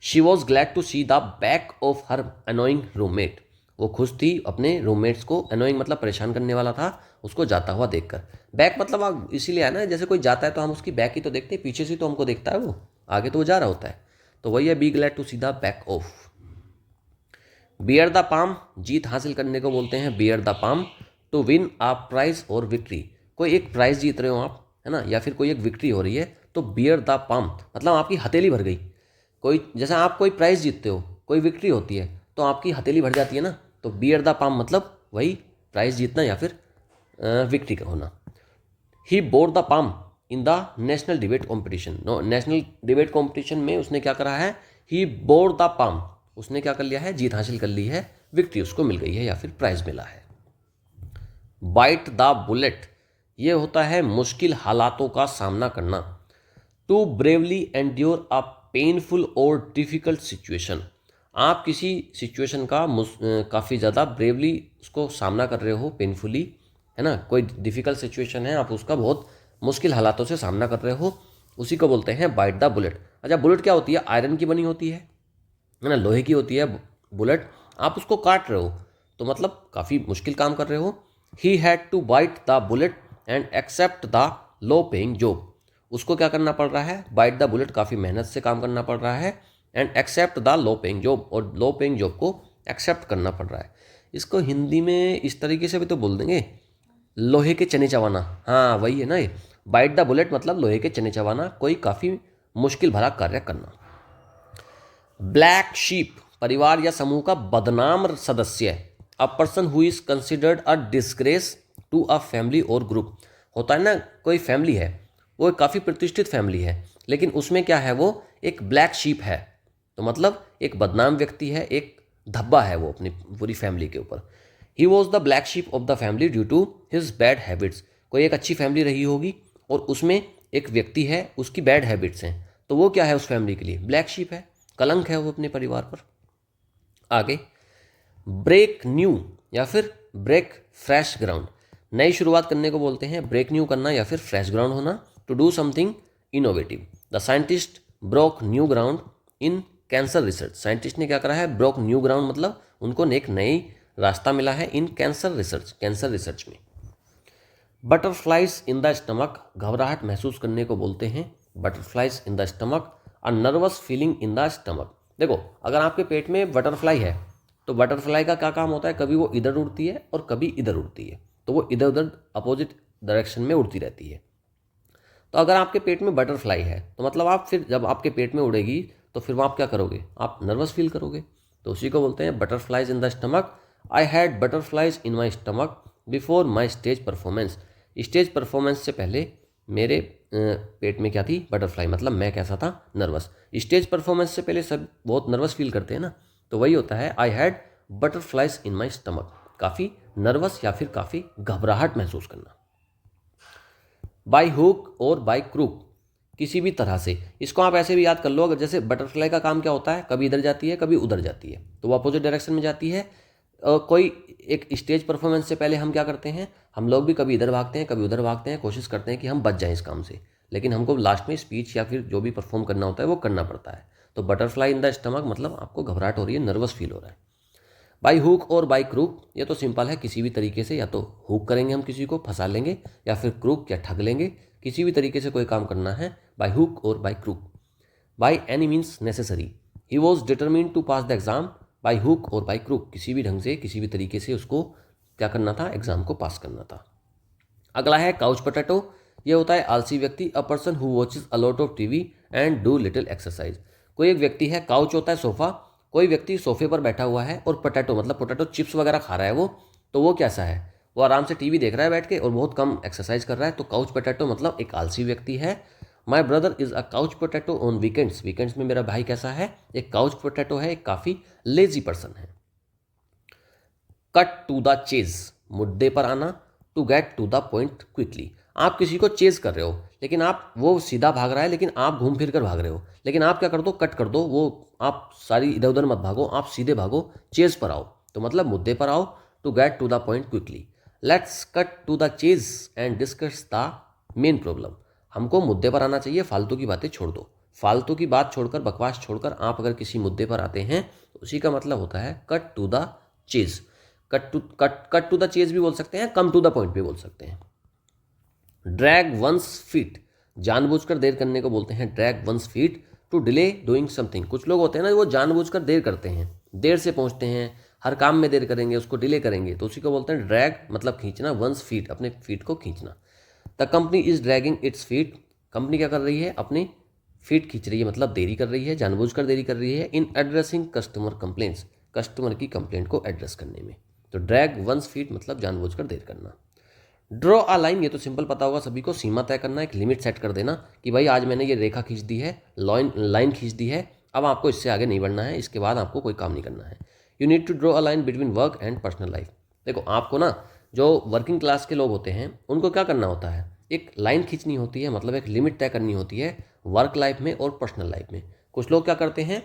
She was glad to see the back of her annoying roommate, वो खुश थी अपने रूममेट्स को, अनोइंग मतलब परेशान करने वाला था, उसको जाता हुआ देखकर। बैक मतलब आप इसीलिए है ना, जैसे कोई जाता है तो हम उसकी बैक ही तो देखते हैं, पीछे से तो हमको देखता है वो, आगे तो वो जा रहा होता है, तो वही है be glad to see the back of. Bear the palm, जीत हासिल करने को बोलते हैं bear the palm. To win a prize और विक्ट्री, कोई एक प्राइज जीत रहे हो आप, है ना, या फिर कोई एक विक्ट्री हो रही है, तो बियर द पाम मतलब आपकी हथेली भर गई। कोई जैसा आप कोई प्राइज जीतते हो, कोई विक्ट्री होती है, तो आपकी हथेली भर जाती है ना, तो बियर द पाम मतलब वही प्राइज जीतना या फिर विक्ट्री का होना। He bore the palm in the national debate competition, national debate competition में उसने क्या करा है, ही बोर द पाम, उसने क्या कर लिया है, जीत हासिल कर ली है, विक्ट्री उसको मिल गई है या फिर प्राइज मिला है। बाइट द बुलेट, ये होता है मुश्किल हालातों का सामना करना। To bravely endure a painful और डिफिकल्ट सिचुएशन, आप किसी सिचुएशन का काफ़ी ज़्यादा ब्रेवली उसको सामना कर रहे हो, पेनफुली, है ना, कोई डिफिकल्ट सिचुएशन है, आप उसका बहुत मुश्किल हालातों से सामना कर रहे हो, उसी को बोलते हैं बाइट द बुलेट। अच्छा बुलेट क्या होती है, आयरन की बनी होती है ना, लोहे की होती है बुलेट, आप उसको काट रहे हो, तो मतलब काफ़ी मुश्किल काम कर रहे हो। He had to bite the bullet and accept the low paying job, उसको क्या करना पड़ रहा है, बाइट द बुलेट, काफ़ी मेहनत से काम करना पड़ रहा है, and accept the low paying job, और लो पेइंग जॉब को एक्सेप्ट करना पड़ रहा है। इसको हिंदी में इस तरीके से भी तो बोल देंगे, लोहे के चने चबाना। हाँ वही है ना ये, बाइट द बुलेट मतलब लोहे के चने चबाना, कोई काफ़ी मुश्किल भरा कार्य करना। ब्लैक शीप परिवार या समूह का बदनाम सदस्य, a person who is considered a disgrace to a family और ग्रुप। होता है ना, कोई फैमिली है, वो काफ़ी प्रतिष्ठित फैमिली है, लेकिन उसमें क्या है, वो एक ब्लैक शीप है, तो मतलब एक बदनाम व्यक्ति है, एक धब्बा है वो अपनी पूरी फैमिली के ऊपर। He was the black sheep of the family due to his bad habits. कोई एक अच्छी फैमिली रही होगी और उसमें एक व्यक्ति है, उसकी बैड हैबिट्स हैं, तो वो क्या है उस फैमिली के लिए, ब्लैक शीप है, कलंक है वो अपने परिवार पर। आगे, ब्रेक न्यू या फिर ब्रेक फ्रेश ग्राउंड, नई शुरुआत करने को बोलते हैं, ब्रेक न्यू करना या फिर फ्रेश ग्राउंड होना, to do something innovative. The scientist broke new ground in cancer research. Scientist ने क्या करा है, ब्रोक न्यू ग्राउंड मतलब उनको एक नई रास्ता मिला है इन कैंसर रिसर्च, कैंसर रिसर्च में। बटरफ्लाइज इन द स्टमक, घबराहट महसूस करने को बोलते हैं, butterflies in the stomach, a nervous feeling in the stomach. देखो अगर आपके पेट में बटरफ्लाई है तो बटरफ्लाई का क्या काम होता है, कभी वो इधर उड़ती है और कभी इधर उड़ती है, तो वो इधर उधर अपोजिट डायरेक्शन में उड़ती रहती है। तो अगर आपके पेट में बटरफ्लाई है तो मतलब आप फिर जब आपके पेट में उड़ेगी तो फिर वो आप क्या करोगे, आप नर्वस फील करोगे, तो उसी को बोलते हैं butterflies in the stomach. I had butterflies in my stomach before my stage performance. Stage performance से पहले मेरे पेट में क्या थी, बटरफ्लाई, मतलब मैं कैसा था, नर्वस। स्टेज परफॉर्मेंस से पहले सब बहुत नर्वस फील करते हैं ना, तो वही होता है I had butterflies in my stomach, काफ़ी नर्वस या फिर काफ़ी घबराहट महसूस करना। बाई हुक और बाई क्रूक, किसी भी तरह से, इसको आप ऐसे भी याद कर लो, अगर जैसे बटरफ्लाई का काम क्या होता है, कभी इधर जाती है कभी उधर जाती है, तो वो अपोजिट डायरेक्शन में जाती है। कोई एक स्टेज परफॉर्मेंस से पहले हम क्या करते हैं, हम लोग भी कभी इधर भागते हैं कभी उधर भागते हैं, कोशिश करते हैं कि हम बच जाएं इस काम से, लेकिन हमको लास्ट में स्पीच या फिर जो भी परफॉर्म करना होता है वो करना पड़ता है। तो बटरफ्लाई इन द स्टमक मतलब आपको घबराहट हो रही है, नर्वस फील हो रहा है। बाई हुक और बाई क्रूक, ये तो सिंपल है, किसी भी तरीके से, या तो हुक करेंगे हम किसी को फंसा लेंगे, या फिर क्रूक या ठग लेंगे, किसी भी तरीके से कोई काम करना है, बाई हुक और by crook. By any means necessary, he was determined to pass the exam by hook और बाई क्रूक, किसी भी ढंग से किसी भी तरीके से उसको क्या करना था, एग्जाम को पास करना था। अगला है काउच पोटैटो, ये होता है आलसी व्यक्ति, a person who watches a lot of TV and do little exercise. कोई एक व्यक्ति है, काउच होता है सोफा, कोई व्यक्ति सोफे पर बैठा हुआ है और पोटैटो मतलब पोटैटो चिप्स वगैरह खा रहा है वो, तो वो कैसा है, वो आराम से टीवी देख रहा है बैठ के और बहुत कम एक्सरसाइज कर रहा है, तो काउच पोटैटो मतलब एक आलसी व्यक्ति है। My brother is a couch potato on weekends, weekends में मेरा भाई कैसा है, एक काउच पोटैटो है, एक काफ़ी लेजी पर्सन है। कट टू द चेज, मुद्दे पर आना, to get to the point quickly. आप किसी को चेज कर रहे हो, लेकिन आप, वो सीधा भाग रहा है लेकिन आप घूम फिर कर भाग रहे हो, लेकिन आप क्या कर दो, कट कर दो, वो आप सारी इधर उधर मत भागो, आप सीधे भागो, चेज पर आओ, तो मतलब मुद्दे पर आओ, to get to the point quickly. Let's cut to the chase and discuss the main problem. हमको मुद्दे पर आना चाहिए, फालतू की बातें छोड़ दो, फालतू की बात छोड़कर, बकवास छोड़कर आप अगर किसी मुद्दे पर आते हैं तो उसी का मतलब होता है cut to the chase. Cut to the chase भी बोल सकते हैं, कम टू द पॉइंट भी बोल सकते हैं। ड्रैग वंस फीट, जानबूझकर देर करने को बोलते हैं, drag one's feet, to delay doing something. कुछ लोग होते हैं ना, वो जानबूझकर देर करते हैं, देर से पहुंचते हैं, हर काम में देर करेंगे, उसको डिले करेंगे, तो उसी को बोलते हैं ड्रैग मतलब खींचना, वंस फीट अपने फीट को खींचना। The company is dragging its feet, company क्या कर रही है, अपनी फीट खींच रही है, मतलब देरी कर रही है, जानबूझकर देरी कर रही है, इन एड्रेसिंग कस्टमर कंप्लेंट्स, कस्टमर की कंप्लेंट को एड्रेस करने में। तो ड्रैग वंस फीट मतलब जानबूझकर देर करना। ड्रॉ अ लाइन, ये तो सिंपल पता होगा सभी को, सीमा तय करना, एक लिमिट सेट कर देना कि भाई आज मैंने ये रेखा खींच दी है, लाइन खींच दी है, अब आपको इससे आगे नहीं बढ़ना है, इसके बाद आपको कोई काम नहीं करना है। You need to draw a line between work and personal life. देखो आपको ना, जो वर्किंग क्लास के लोग होते हैं उनको क्या करना होता है, एक लाइन खींचनी होती है, मतलब एक लिमिट तय करनी होती है वर्क लाइफ में और पर्सनल लाइफ में। कुछ लोग क्या करते हैं,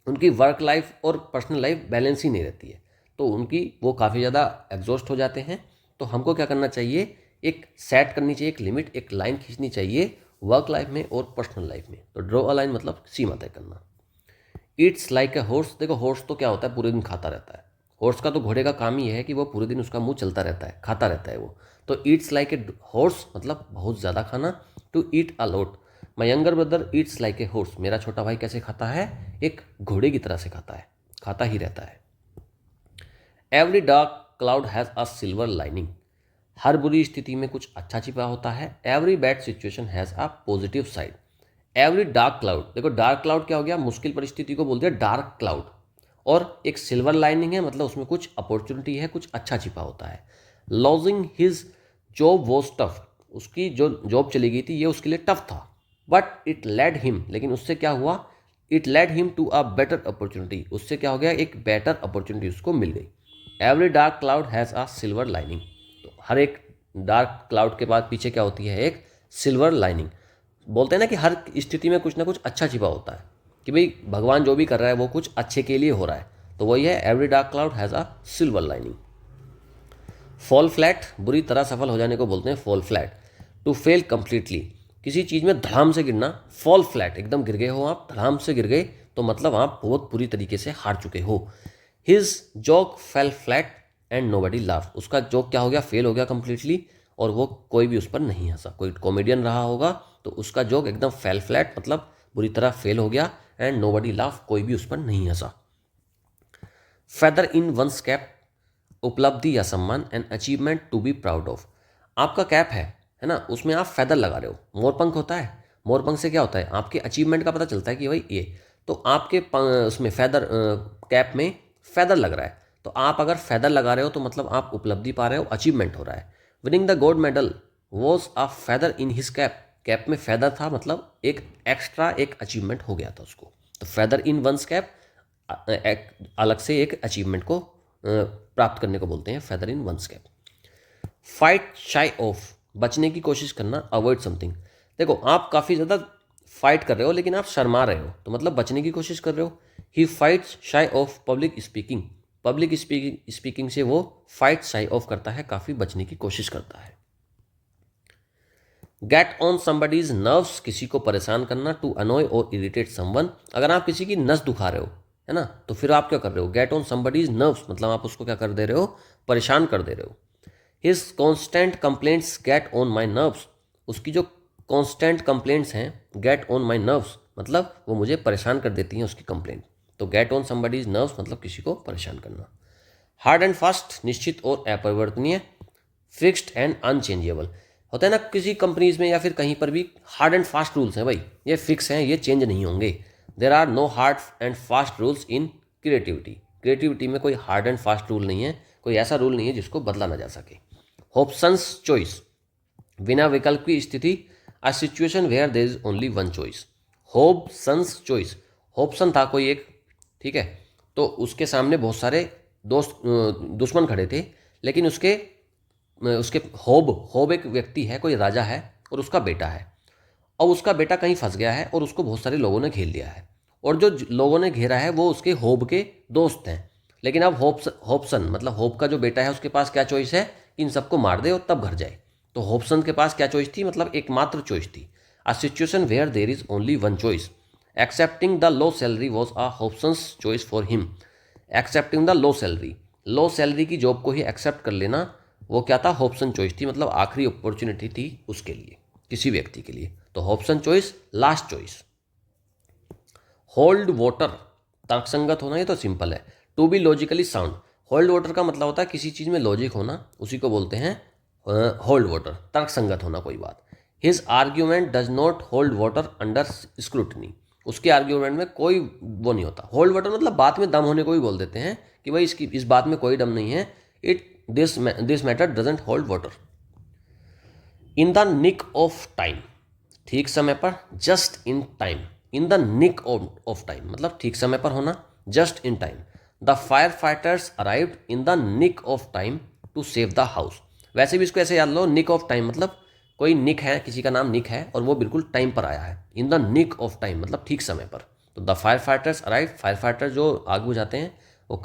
उनकी वर्क लाइफ और पर्सनल लाइफ बैलेंस ही नहीं रहती है, तो उनकी वो काफ़ी ज़्यादा एग्जॉस्ट हो जाते हैं। तो हमको क्या करना चाहिए, एक सेट करनी चाहिए, एक लिमिट, एक लाइन खींचनी चाहिए वर्क लाइफ में और पर्सनल लाइफ में। तो ड्रॉ अ लाइन मतलब सीमा तय करना। इट्स लाइक ए हॉर्स, देखो हॉर्स तो क्या होता है, पूरे दिन खाता रहता है, हॉर्स का तो घोड़े का काम ही है कि वो पूरे दिन उसका मुंह चलता रहता है, खाता रहता है वो। तो ईट्स लाइक ए हॉर्स मतलब बहुत ज़्यादा खाना, to eat a lot. My younger brother eats like a horse, मेरा छोटा भाई कैसे खाता है, एक घोड़े की तरह से खाता है, खाता ही रहता है। Every dark cloud has a silver lining, हर बुरी स्थिति में कुछ अच्छा छिपा होता है। Every bad situation has a positive side. Every dark cloud, देखो डार्क क्लाउड क्या हो गया, मुश्किल परिस्थिति को बोलते हैं डार्क क्लाउड, और एक सिल्वर लाइनिंग है मतलब उसमें कुछ अपॉर्चुनिटी है, कुछ अच्छा छिपा होता है। Lodging his job was tough, उसकी जो जॉब चली गई थी ये उसके लिए टफ था। बट इट लेड हिम, लेकिन उससे क्या हुआ, it led him to a better opportunity, उससे क्या हो गया, एक बेटर अपॉर्चुनिटी उसको मिल गई। Every dark cloud has a silver lining, तो हर एक डार्क क्लाउड के बाद पीछे क्या होती है, एक सिल्वर लाइनिंग। बोलते हैं ना कि हर स्थिति में कुछ ना कुछ अच्छा छिपा होता है, कि भाई भगवान जो भी कर रहा है वो कुछ अच्छे के लिए हो रहा है, तो वही है every dark cloud has a silver lining. Fall flat, बुरी तरह सफल हो जाने को बोलते हैं fall flat. To fail completely, किसी चीज़ में धड़ाम से गिरना। फॉल फ्लैट, एकदम गिर गए हो आप, धड़ाम से गिर गए तो मतलब आप बहुत बुरी तरीके से हार चुके हो। His joke fail flat and nobody laugh, उसका जोक क्या हो गया, फेल हो गया कंप्लीटली, और वो कोई भी उस पर नहीं हंसा। कोई कॉमेडियन रहा होगा तो उसका जोक एकदम फेल फ्लैट मतलब बुरी तरह फेल हो गया, एंड नोबडी लाफ, कोई भी उस पर नहीं हंसा। फेदर इन वंस कैप, उपलब्धि या सम्मान, an achievement to be proud of. आपका कैप है ना, उसमें आप फेदर लगा रहे हो, मोरपंख होता है, मोरपंख से क्या होता है, आपके अचीवमेंट का पता चलता है कि भाई ये, तो आपके उसमें फेदर, कैप में फेदर लग रहा है, तो आप अगर फेदर लगा रहे हो तो मतलब आप उपलब्धि पा रहे हो, अचीवमेंट हो रहा है। Winning the gold medal was a feather in his cap, cap में फेदर था मतलब एक एक्स्ट्रा एक अचीवमेंट हो गया था उसको, तो फेदर इन वंस कैप अलग से एक अचीवमेंट को प्राप्त करने को बोलते हैं feather in one's cap. Fight shy of, बचने की कोशिश करना, अवॉइड समथिंग। देखो आप काफ़ी ज़्यादा फाइट कर रहे हो लेकिन आप शर्मा रहे हो, तो मतलब बचने की कोशिश कर रहे हो। ही फाइट्स शाई of public speaking, public speaking से वो फाइट शाई ऑफ करता है, काफ़ी बचने की कोशिश करता है। गेट ऑन समबडीज नर्व्स, किसी को परेशान करना। टू अनोय और इरिटेट समवन, अगर आप किसी की नस दुखा रहे हो है ना, तो फिर आप क्या कर रहे हो, गेट ऑन समबडीज नर्व्स मतलब आप उसको क्या कर दे रहे हो, परेशान कर दे रहे हो। His constant complaints get on my nerves, उसकी जो कॉन्स्टेंट कंप्लेंट्स हैं, गेट ऑन माई नर्व्स मतलब वो मुझे परेशान कर देती हैं उसकी कंप्लेंट, तो गेट ऑन समबडीज नर्व्स मतलब किसी को परेशान करना। हार्ड एंड फास्ट, निश्चित और अपरिवर्तनीय। फिक्स्ड एंड अनचेंजेबल, होता है ना किसी कंपनीज में या फिर कहीं पर भी हार्ड एंड फास्ट रूल्स हैं भाई, ये फिक्स हैं, ये चेंज नहीं होंगे। There are no hard and fast rules in creativity, creativity में कोई हार्ड एंड फास्ट रूल नहीं है, कोई ऐसा रूल नहीं है जिसको बदला ना जा सके। होप्सन्स चॉइस, बिना विकल्प की स्थिति, a situation where there is only one choice. Hobson's choice, Hobson था कोई एक, ठीक है, तो उसके सामने बहुत सारे दुश्मन खड़े थे, लेकिन उसके उसके होब होब एक व्यक्ति है, कोई राजा है और उसका बेटा है, और उसका बेटा कहीं फंस गया है और उसको बहुत सारे लोगों ने घेर लिया है, और जो लोगों ने घेरा है वो उसके होब के दोस्त हैं। लेकिन अब होप्सन मतलब होप का जो बेटा है उसके पास क्या चॉइस है, इन सबको मार दे और तब घर जाए। तो होप्सन के पास क्या चॉइस थी, मतलब एकमात्र चॉइस थी, a situation where there is only one choice. Accepting the low salary was a Hobson's choice for him. Accepting the low salary, low salary की जॉब को ही एक्सेप्ट कर लेना, वो क्या था, होप्सन चॉइस थी, मतलब आखिरी अपॉर्चुनिटी थी उसके लिए, किसी व्यक्ति के लिए, तो Hobson choice last choice. Hold water, तर्कसंगत होना, ये तो सिंपल है। To be logically sound, hold water का मतलब होता है किसी चीज़ में लॉजिक होना, उसी को बोलते हैं होल्ड वाटर, तर्कसंगत होना कोई बात। His argument does not hold water under scrutiny, उसके आर्ग्यूमेंट में कोई वो नहीं होता। होल्ड वाटर मतलब बात में दम होने को भी बोल देते हैं कि भाई इसकी इस बात में कोई दम नहीं है, it this matter doesn't hold water. In the nick of time, ठीक समय पर, just in time, in the nick of time मतलब ठीक समय पर होना, just in time. The fire fighters arrived in the nick of time to save the house, वैसे भी इसको ऐसे याद लो, निक ऑफ टाइम मतलब कोई निक है, किसी का नाम निक है और वो बिल्कुल टाइम पर आया है, in the nick of time मतलब ठीक समय पर। तो the fire fighters arrive, fire fighter जो आग बुझाते हैं वो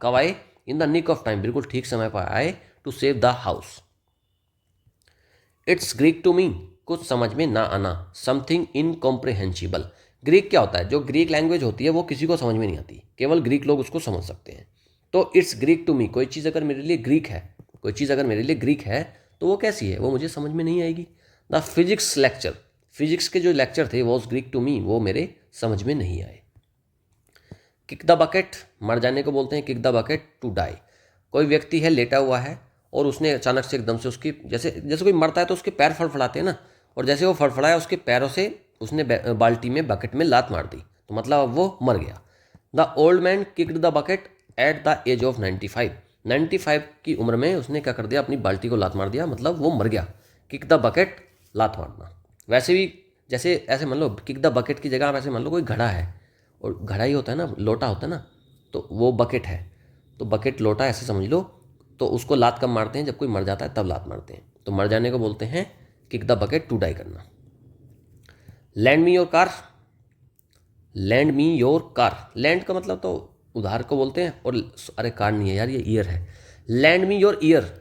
कब आए, in the nick of time बिल्कुल ठीक समय पर आए, to save the house. It's Greek to me, कुछ समझ में ना आना, समथिंग इनकॉम्प्रिहेंसिबल। ग्रीक क्या होता है, जो ग्रीक लैंग्वेज होती है वो किसी को समझ में नहीं आती, केवल ग्रीक लोग उसको समझ सकते हैं। तो इट्स ग्रीक टू मी, कोई चीज़ अगर मेरे लिए ग्रीक है, कोई चीज़ अगर मेरे लिए ग्रीक है तो वो कैसी है, वो मुझे समझ में नहीं आएगी। द फिजिक्स लेक्चर, फिजिक्स के जो लेक्चर थे वॉज ग्रीक टू मी, वो मेरे समझ में नहीं आए। किक द बकेट, मर जाने को बोलते हैं kick the bucket, to die, कोई व्यक्ति है लेटा हुआ है और उसने अचानक से एकदम से उसकी जैसे जैसे कोई मरता है तो उसके पैर फड़फड़ाते हैं ना, और जैसे वो फड़फड़ाया उसके पैरों से उसने बाल्टी में बकेट में लात मार दी, तो मतलब अब वो मर गया। The old man kicked the bucket at the age of 95 की उम्र में उसने क्या कर दिया, अपनी बाल्टी को लात मार दिया, मतलब वो मर गया। किक द बकेट, लात मारना। वैसे भी जैसे ऐसे मान लो किक द बकेट की जगह आप ऐसे मान लो कोई घड़ा है, और घड़ा ही होता है ना, लोटा होता है ना, तो वो बकेट है, तो बकेट लोटा ऐसे समझ लो। तो उसको लात कब मारते हैं, जब कोई मर जाता है तब लात मारते हैं। तो मर जाने को बोलते हैं kick the bucket, to die करना। Lend me your car, lend me your car, lend का मतलब तो उधार को बोलते हैं, और अरे कार नहीं है यार, ये ईयर है। लैंड मी योर ईयर,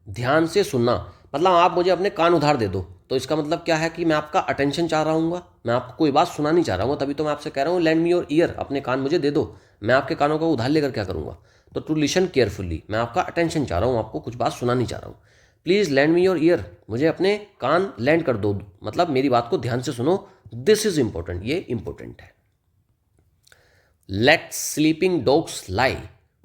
ध्यान से सुनना, मतलब आप मुझे अपने कान उधार दे दो। तो इसका मतलब क्या है कि मैं आपका अटेंशन चाह रहा हूँ, मैं आपको कोई बात सुना नहीं चाह रहा हूँ, तभी तो मैं आपसे कह रहा हूँ लैंड मी योर ईयर, अपने कान मुझे दे दो। मैं आपके कानों को उधार लेकर क्या करूँगा। तो टू लिसन केयरफुली, मैं आपका अटेंशन चाह रहा हूँ, आपको कुछ बात सुनानी चाह रहा हूँ। Please land me your year, मुझे अपने कान लैंड कर दो, मतलब मेरी बात को ध्यान से सुनो। दिस इज इंपॉर्टेंट, ये इंपॉर्टेंट है। लेट स्लीपिंग डॉग्स लाई,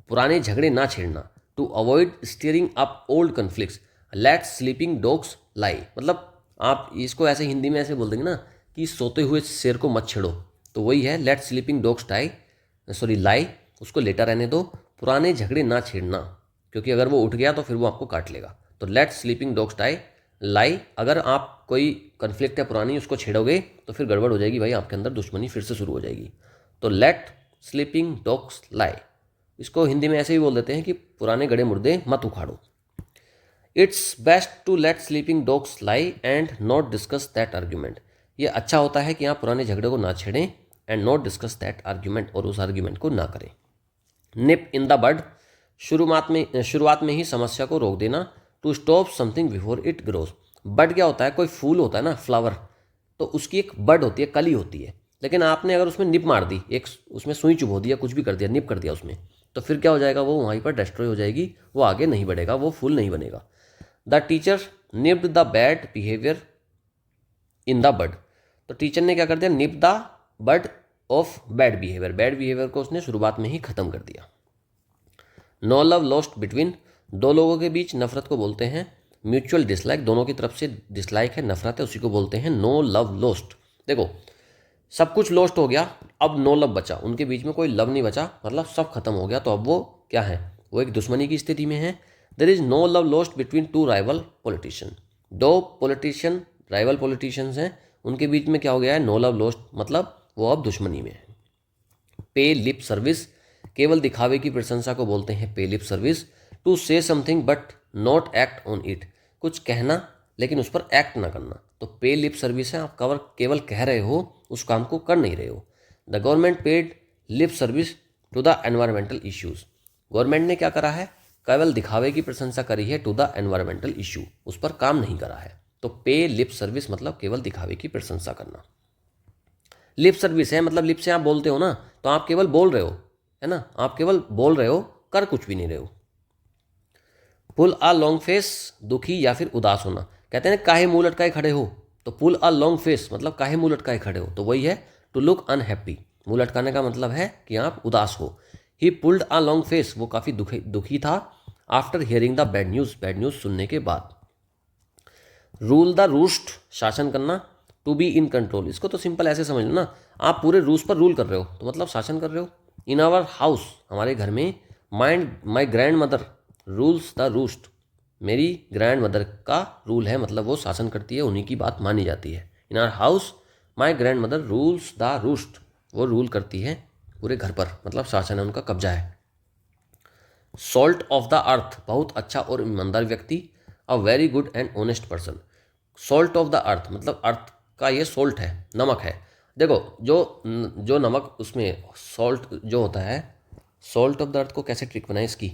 पुराने झगड़े ना छेड़ना। To avoid stirring up old conflicts, let sleeping dogs lie, मतलब आप इसको ऐसे हिंदी में ऐसे बोल देंगे ना कि सोते हुए शेर को मत छेड़ो, तो वही है लेट स्लीपिंग डॉग्स लाई, उसको लेटा रहने दो, पुराने झगड़े ना छेड़ना, क्योंकि अगर वो उठ गया तो फिर वो आपको काट लेगा। तो लेट स्लीपिंग डॉग्स लाई, अगर आप कोई कन्फ्लिक्ट है पुरानी उसको छेड़ोगे तो फिर गड़बड़ हो जाएगी भाई, आपके अंदर दुश्मनी फिर से शुरू हो जाएगी। तो लेट स्लीपिंग डॉग्स लाई, इसको हिंदी में ऐसे ही बोल देते हैं कि पुराने गड़े मुर्दे मत उखाड़ो। It's best to let sleeping dogs lie and not discuss that argument, ये अच्छा होता है कि आप पुराने झगड़े को ना छेड़ें, and not discuss that argument, और उस आर्ग्यूमेंट को ना करें। निप इन द बड, शुरुआत में ही समस्या को रोक देना। To stop something before it grows, bud क्या होता है, कोई फूल होता है ना, फ्लावर, तो उसकी एक बड होती है, कली होती है, लेकिन आपने अगर उसमें निप मार दी, एक उसमें सुई चुभो दिया, कुछ भी कर दिया, निप कर दिया उसमें, तो फिर क्या हो जाएगा, वो वहीं पर डिस्ट्रॉय हो जाएगी, वो आगे नहीं बढ़ेगा, वो फूल नहीं बनेगा। The teacher nipped the bad behaviour in the bud, तो टीचर ने क्या कर दिया, nip the bud of bad behaviour को उसने शुरुआत में ही खत्म कर दिया। नो लव लॉस्ट बिटवीन, दो लोगों के बीच नफरत को बोलते हैं म्यूचुअल डिसलाइक, दोनों की तरफ से डिसलाइक है, नफरत है, उसी को बोलते हैं नो लव लॉस्ट। देखो सब कुछ लॉस्ट हो गया, अब नो लव बचा, उनके बीच में कोई लव नहीं बचा, मतलब सब खत्म हो गया, तो अब वो क्या है, वो एक दुश्मनी की स्थिति में है। There is no love lost between two rival politician, दो पॉलिटिशियन राइवल पॉलिटिशियंस हैं, उनके बीच में क्या हो गया है, नो लव लॉस्ट, मतलब वो अब दुश्मनी में है। पे लिप सर्विस, केवल दिखावे की प्रशंसा को बोलते हैं pay lip service. To say something but not act on it, कुछ कहना लेकिन उस पर एक्ट ना करना, तो पे लिप सर्विस है, आप केवल कह रहे हो, उस काम को कर नहीं रहे हो। The government paid lip service to the environmental issues, government ने क्या करा है, केवल दिखावे की प्रशंसा करी है टू द एनवायरमेंटल इशू, उस पर काम नहीं करा है। तो पे लिप सर्विस मतलब केवल दिखावे की प्रशंसा करना। लिप सर्विस है मतलब लिप से आप बोलते हो ना, तो आप केवल बोल रहे हो, है ना, आप केवल बोल रहे हो, कर कुछ भी नहीं रहे हो। पुल अ लॉन्ग फेस, दुखी या फिर उदास होना, कहते हैं काहे मुंह लटकाए खड़े हो, तो पुल अ लॉन्ग फेस मतलब काहे मुंह लटकाए खड़े हो, तो वही है टू लुक अनहैप्पी, मुंह लटकाने का मतलब है कि आप उदास हो। ही पुल्ड अ लॉन्ग फेस, वो काफ़ी दुखी था, after hearing the bad news सुनने के बाद। रूल द रूस्ट, शासन करना। टू बी इन कंट्रोल, इसको तो सिंपल ऐसे समझ लो ना, आप पूरे रूस पर रूल कर रहे हो, तो मतलब शासन कर रहे हो। इन आवर हाउस, हमारे घर में, माई grand mother rules the roost, मेरी ग्रैंड मदर का रूल है, मतलब वो शासन करती है, उन्हीं की बात मानी जाती है। In our house my grand mother rules the roost, वो रूल करती है पूरे घर पर, मतलब शासन है, उनका कब्जा है। सॉल्ट ऑफ द अर्थ, बहुत अच्छा और ईमानदार व्यक्ति। A very good and honest person, salt of the earth मतलब अर्थ का ये सॉल्ट है, नमक है। देखो जो नमक उसमें सॉल्ट जो होता है, सॉल्ट ऑफ द अर्थ को कैसे ट्रिक बनाए इसकी।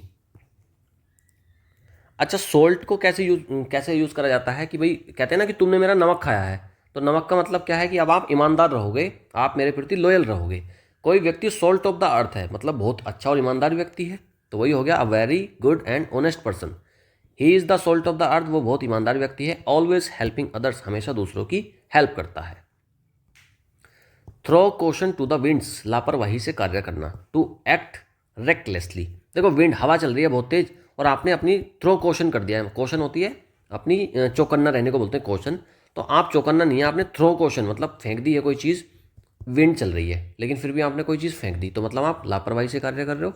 अच्छा, सॉल्ट को कैसे यूज़ करा जाता है कि भाई कहते हैं ना कि तुमने मेरा नमक खाया है, तो नमक का मतलब क्या है कि अब आप ईमानदार रहोगे, आप मेरे प्रति लॉयल रहोगे। कोई व्यक्ति सॉल्ट ऑफ द अर्थ है मतलब बहुत अच्छा और ईमानदार व्यक्ति है, तो वही हो गया a very good and honest person. He is the salt of the earth, वो बहुत ईमानदार व्यक्ति है। ऑलवेज हेल्पिंग अदर्स, हमेशा दूसरों की हेल्प करता है। Throw question to the winds, लापरवाही से कार्य करना। टू एक्ट रेक्टलेसली, देखो विंड हवा चल रही है बहुत तेज और आपने अपनी थ्रो क्वेश्चन कर दिया है। क्वेश्चन होती है अपनी चौकन्ना रहने को बोलते हैं क्वेश्चन, तो आप चौकन्ना नहीं है, आपने थ्रो क्वेश्चन मतलब फेंक दी है कोई चीज़, विंड चल रही है लेकिन फिर भी आपने कोई चीज़ फेंक दी, तो मतलब आप लापरवाही से कार्य कर रहे हो।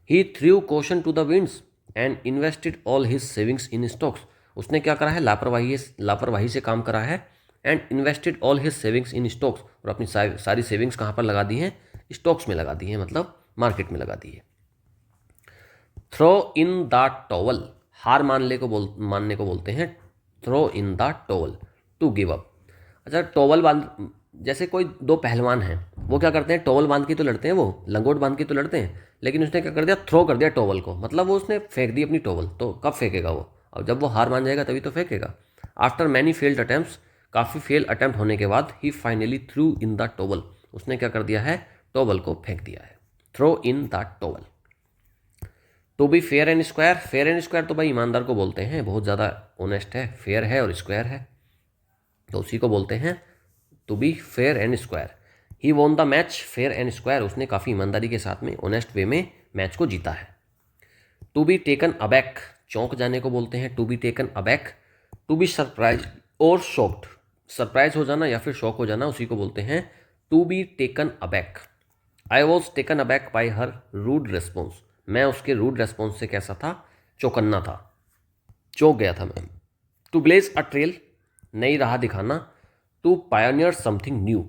He threw caution to the winds and invested all his savings in stocks. उसने क्या करा है, लापरवाही से काम करा है। And invested all his savings in stocks, और अपनी सारी सेविंग्स कहाँ पर लगा दी हैं, स्टॉक्स में लगा दी हैं, मतलब मार्केट में लगा दी है। थ्रो इन द टॉवल, हार मानने को बोलते हैं throw in the towel, to give up. अच्छा, टॉवल बांध, जैसे कोई दो पहलवान हैं, वो क्या करते हैं, टॉवल बांध के तो लड़ते हैं, वो लंगोट बांध के तो लड़ते हैं, लेकिन उसने क्या कर दिया, थ्रो कर दिया टॉवल को, मतलब वो उसने फेंक दी अपनी टॉवल, तो कब फेंकेगा वो, और जब वो हार मान जाएगा तभी तो फेंकेगा। आफ्टर मैनी फेल्ड अटैम्प्ट्स, काफ़ी फेल अटैम्प्ट होने के बाद, he finally threw in the towel, उसने क्या कर दिया है, टॉवल को फेंक दिया है। Throw in the towel. To be fair and square, fair and square तो भाई ईमानदार को बोलते हैं, बहुत ज़्यादा ऑनेस्ट है, फेयर है और स्क्वायर है, तो उसी को बोलते हैं to be fair and square. He won the match fair and square, उसने काफ़ी ईमानदारी के साथ में ऑनेस्ट वे में मैच को जीता है। टू बी टेकन अबैक, चौंक जाने को बोलते हैं to be taken aback. To be surprise और शॉक्ड, सरप्राइज हो जाना या फिर शॉक हो जाना, उसी को बोलते हैं to be taken aback. I was taken aback by her rude response, मैं उसके रूड रेस्पॉन्स से कैसा था, चौकन्ना था, चौंक गया था मैं। टू ब्लेज अ ट्रेल, नई राह दिखाना। टू पायोनियर समथिंग न्यू,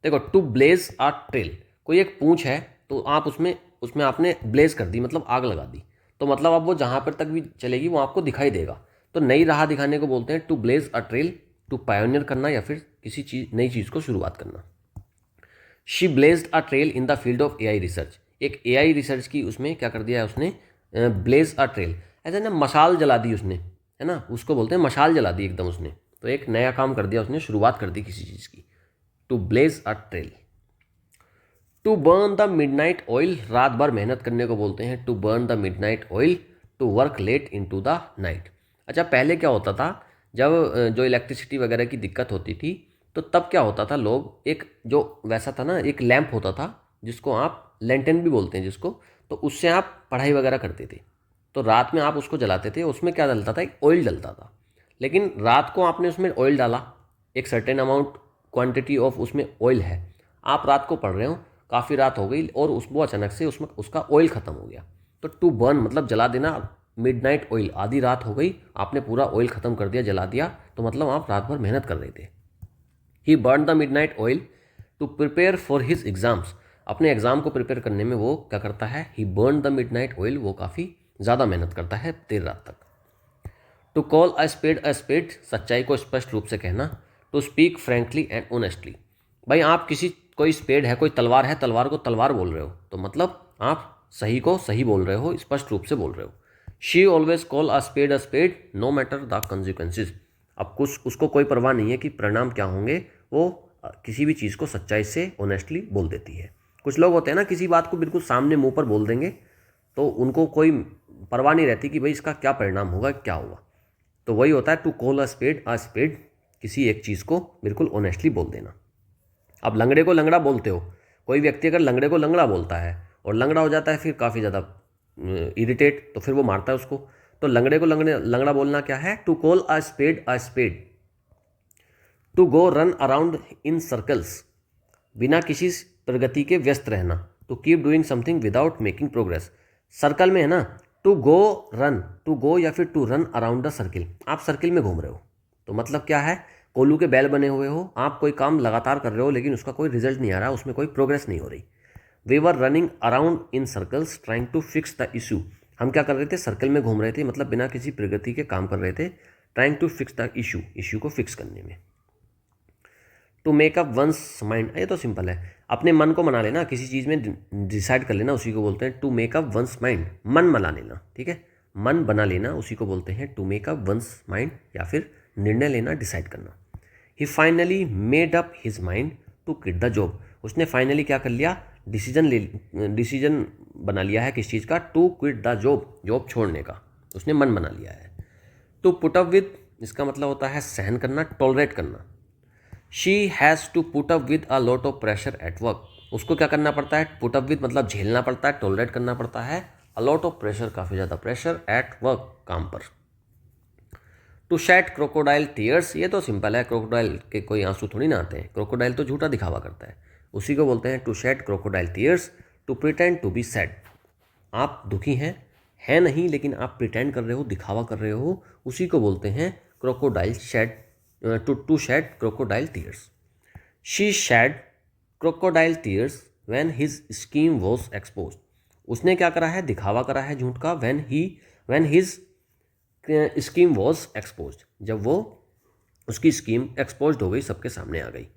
देखो टू ब्लेज अ ट्रेल, कोई एक पूंछ है तो आप उसमें उसमें आपने ब्लेज कर दी, मतलब आग लगा दी, तो मतलब अब वो जहाँ पर तक भी चलेगी वो आपको दिखाई देगा, तो नई राह दिखाने को बोलते हैं to blaze a trail. To pioneer करना या फिर किसी चीज़ नई चीज़ को शुरुआत करना। She blazed a trail in the field of AI research, एक एआई रिसर्च की उसमें क्या कर दिया है उसने, ब्लेज अ ट्रेल, ऐसे ना मशाल जला दी उसने, है ना, उसको बोलते हैं मशाल जला दी एकदम उसने, तो एक नया काम कर दिया उसने, शुरुआत कर दी किसी चीज़ की। To blaze a trail. To burn the midnight oil, रात भर मेहनत करने को बोलते हैं to burn the midnight oil. To work late into the night. अच्छा, पहले क्या होता था, जब जो इलेक्ट्रिसिटी वगैरह की दिक्कत होती थी, तो तब क्या होता था, लोग एक जो वैसा था ना, एक लैंप होता था जिसको आप लेंटेन भी बोलते हैं जिसको, तो उससे आप पढ़ाई वगैरह करते थे, तो रात में आप उसको जलाते थे, उसमें क्या डलता था, एक ऑयल डलता था, लेकिन रात को आपने उसमें ऑयल डाला, एक सर्टेन अमाउंट क्वांटिटी ऑफ उसमें ऑयल है, आप रात को पढ़ रहे हो, काफ़ी रात हो गई और वो अचानक से उसमें उसका ऑयल ख़त्म हो गया, तो टू बर्न मतलब जला देना, मिडनाइट ऑयल, आधी रात हो गई, आपने पूरा ऑयल ख़त्म कर दिया, जला दिया, तो मतलब आप रात भर मेहनत कर रहे थे। He burn the midnight oil to prepare for his exams, अपने एग्जाम को प्रिपेयर करने में वो क्या करता है, he burn the midnight oil, वो काफ़ी ज़्यादा मेहनत करता है देर रात तक। टू कॉल अ स्पेड, सच्चाई को स्पष्ट रूप से कहना। To speak frankly and honestly, भाई आप कोई स्पेड है, कोई तलवार है, तलवार को तलवार बोल रहे हो, तो मतलब आप सही को सही बोल रहे हो, स्पष्ट रूप से बोल रहे हो। She always call a spade no matter the consequences, अब कुछ उसको कोई परवाह नहीं है कि परिणाम क्या होंगे, वो किसी भी चीज़ को सच्चाई से ऑनेस्टली बोल देती है। कुछ लोग होते हैं ना, किसी बात को बिल्कुल सामने मुंह पर बोल देंगे, तो उनको कोई परवाह नहीं रहती कि भाई इसका क्या परिणाम होगा, क्या होगा, तो वही होता है टू कॉल अ स्पेड, किसी एक चीज़ को बिल्कुल ऑनेस्टली बोल देना। अब लंगड़े को लंगड़ा बोलते हो, कोई व्यक्ति अगर लंगड़े को लंगड़ा बोलता है और लंगड़ा हो जाता है फिर काफ़ी ज़्यादा इरिटेट, तो फिर वो मारता है उसको, तो लंगड़े को लंगड़ा बोलना क्या है, to call a spade. To go run around in circles, बिना किसी प्रगति के व्यस्त रहना। To keep doing something without making progress, circle में है ना, टू गो या फिर to run around the circle, आप सर्किल में घूम रहे हो, तो मतलब क्या है, कोल्लू के बैल बने हुए हो, आप कोई काम लगातार कर रहे हो लेकिन उसका कोई रिजल्ट नहीं आ रहा, उसमें कोई प्रोग्रेस नहीं हो रही। We were running around in circles trying to fix the issue, हम क्या कर रहे थे, सर्कल में घूम रहे थे, मतलब बिना किसी प्रगति के काम कर रहे थे, trying to fix the issue को फिक्स करने में। To make up one's mind, ये तो सिंपल है, अपने मन को मना लेना, किसी चीज़ में डिसाइड कर लेना, उसी को बोलते हैं to make up one's mind, मन बना लेना, ठीक है, मन बना लेना, उसी को बोलते हैं to make up one's mind, या फिर निर्णय लेना, डिसाइड करना। He finally made up his mind to quit the job, उसने फाइनली क्या कर लिया, डिसीजन बना लिया है किस चीज़ का, टू क्विट द जॉब छोड़ने का, उसने मन बना लिया है। टू पुट अप विद, इसका मतलब होता है सहन करना, टॉलरेट करना। She has to put up with a lot of pressure at work, उसको क्या करना पड़ता है, पुट अप विद मतलब झेलना पड़ता है, टॉलरेट करना पड़ता है अ लॉट ऑफ प्रेशर, काफ़ी ज़्यादा प्रेशर, एट वर्क, काम पर। टू शेड क्रोकोडाइल टीयर्स, ये तो सिंपल है, क्रोकोडाइल के कोई आंसू थोड़ी ना आते हैं, क्रोकोडाइल तो झूठा दिखावा करता है, उसी को बोलते हैं to shed crocodile tears. To pretend to be sad, आप दुखी हैं नहीं, लेकिन आप प्रिटेंड कर रहे हो, दिखावा कर रहे हो, उसी को बोलते हैं crocodile shed, to shed crocodile tears. She shed crocodile tears when his scheme was exposed, उसने क्या करा है, दिखावा करा है झूठ का, when his scheme was exposed, जब वो उसकी स्कीम एक्सपोज्ड हो गई, सबके सामने आ गई।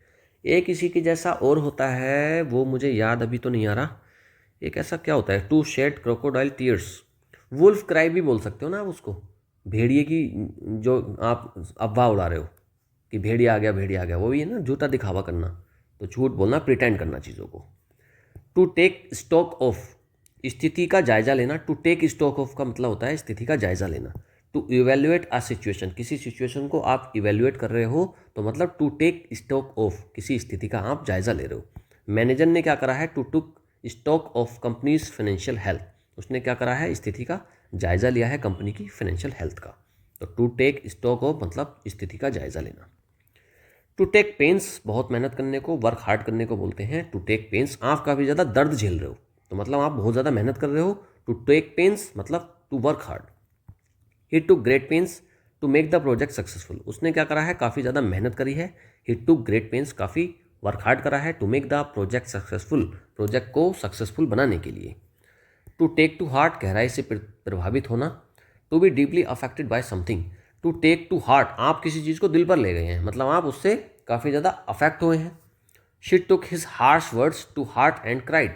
एक इसी के जैसा और होता है, वो मुझे याद अभी तो नहीं आ रहा, एक ऐसा क्या होता है, to shed crocodile tears, wolf cry भी बोल सकते हो ना आप उसको, भेड़िए की जो आप अफवाह उड़ा रहे हो कि भेड़िया आ गया, भेड़िया आ गया, वो भी है ना झूठा दिखावा करना, तो झूठ बोलना, प्रिटेंड करना चीज़ों को। टू टेक स्टॉक ऑफ, स्थिति का जायजा लेना, टू टेक स्टॉक ऑफ का मतलब होता है स्थिति का जायजा लेना। टू इवेल्युएट अ सिचुएशन, किसी सिचुएशन को आप इवेल्युएट कर रहे हो, तो मतलब टू टेक स्टॉक ऑफ, किसी स्थिति का आप जायजा ले रहे हो। मैनेजर ने क्या करा है, to took stock of companies financial health, उसने क्या करा है, स्थिति का जायजा लिया है कंपनी की फाइनेंशियल हेल्थ का। तो टू टेक स्टॉक ऑफ मतलब स्थिति का जायजा लेना। टू टेक पेन्स, बहुत मेहनत करने को, वर्क हार्ड करने को बोलते हैं टू टेक पेन्स, आप काफ़ी ज़्यादा दर्द झेल रहे हो, तो मतलब आप बहुत ज़्यादा मेहनत कर रहे हो। टू टेक पेन्स मतलब to work hard. He to great pains to make the project successful, उसने क्या करा है, काफ़ी ज़्यादा मेहनत करी है। ही टू ग्रेट पेन्स, काफ़ी वर्क हार्ड करा है, to make the project successful, project को सक्सेसफुल बनाने के लिए। टू टेक टू हार्ट, गहराई से प्रभावित होना। To be deeply affected by something, to take to heart, आप किसी चीज़ को दिल पर ले गए हैं, मतलब आप उससे काफ़ी ज़्यादा अफेक्ट हुए हैं। She took his harsh words to heart and cried,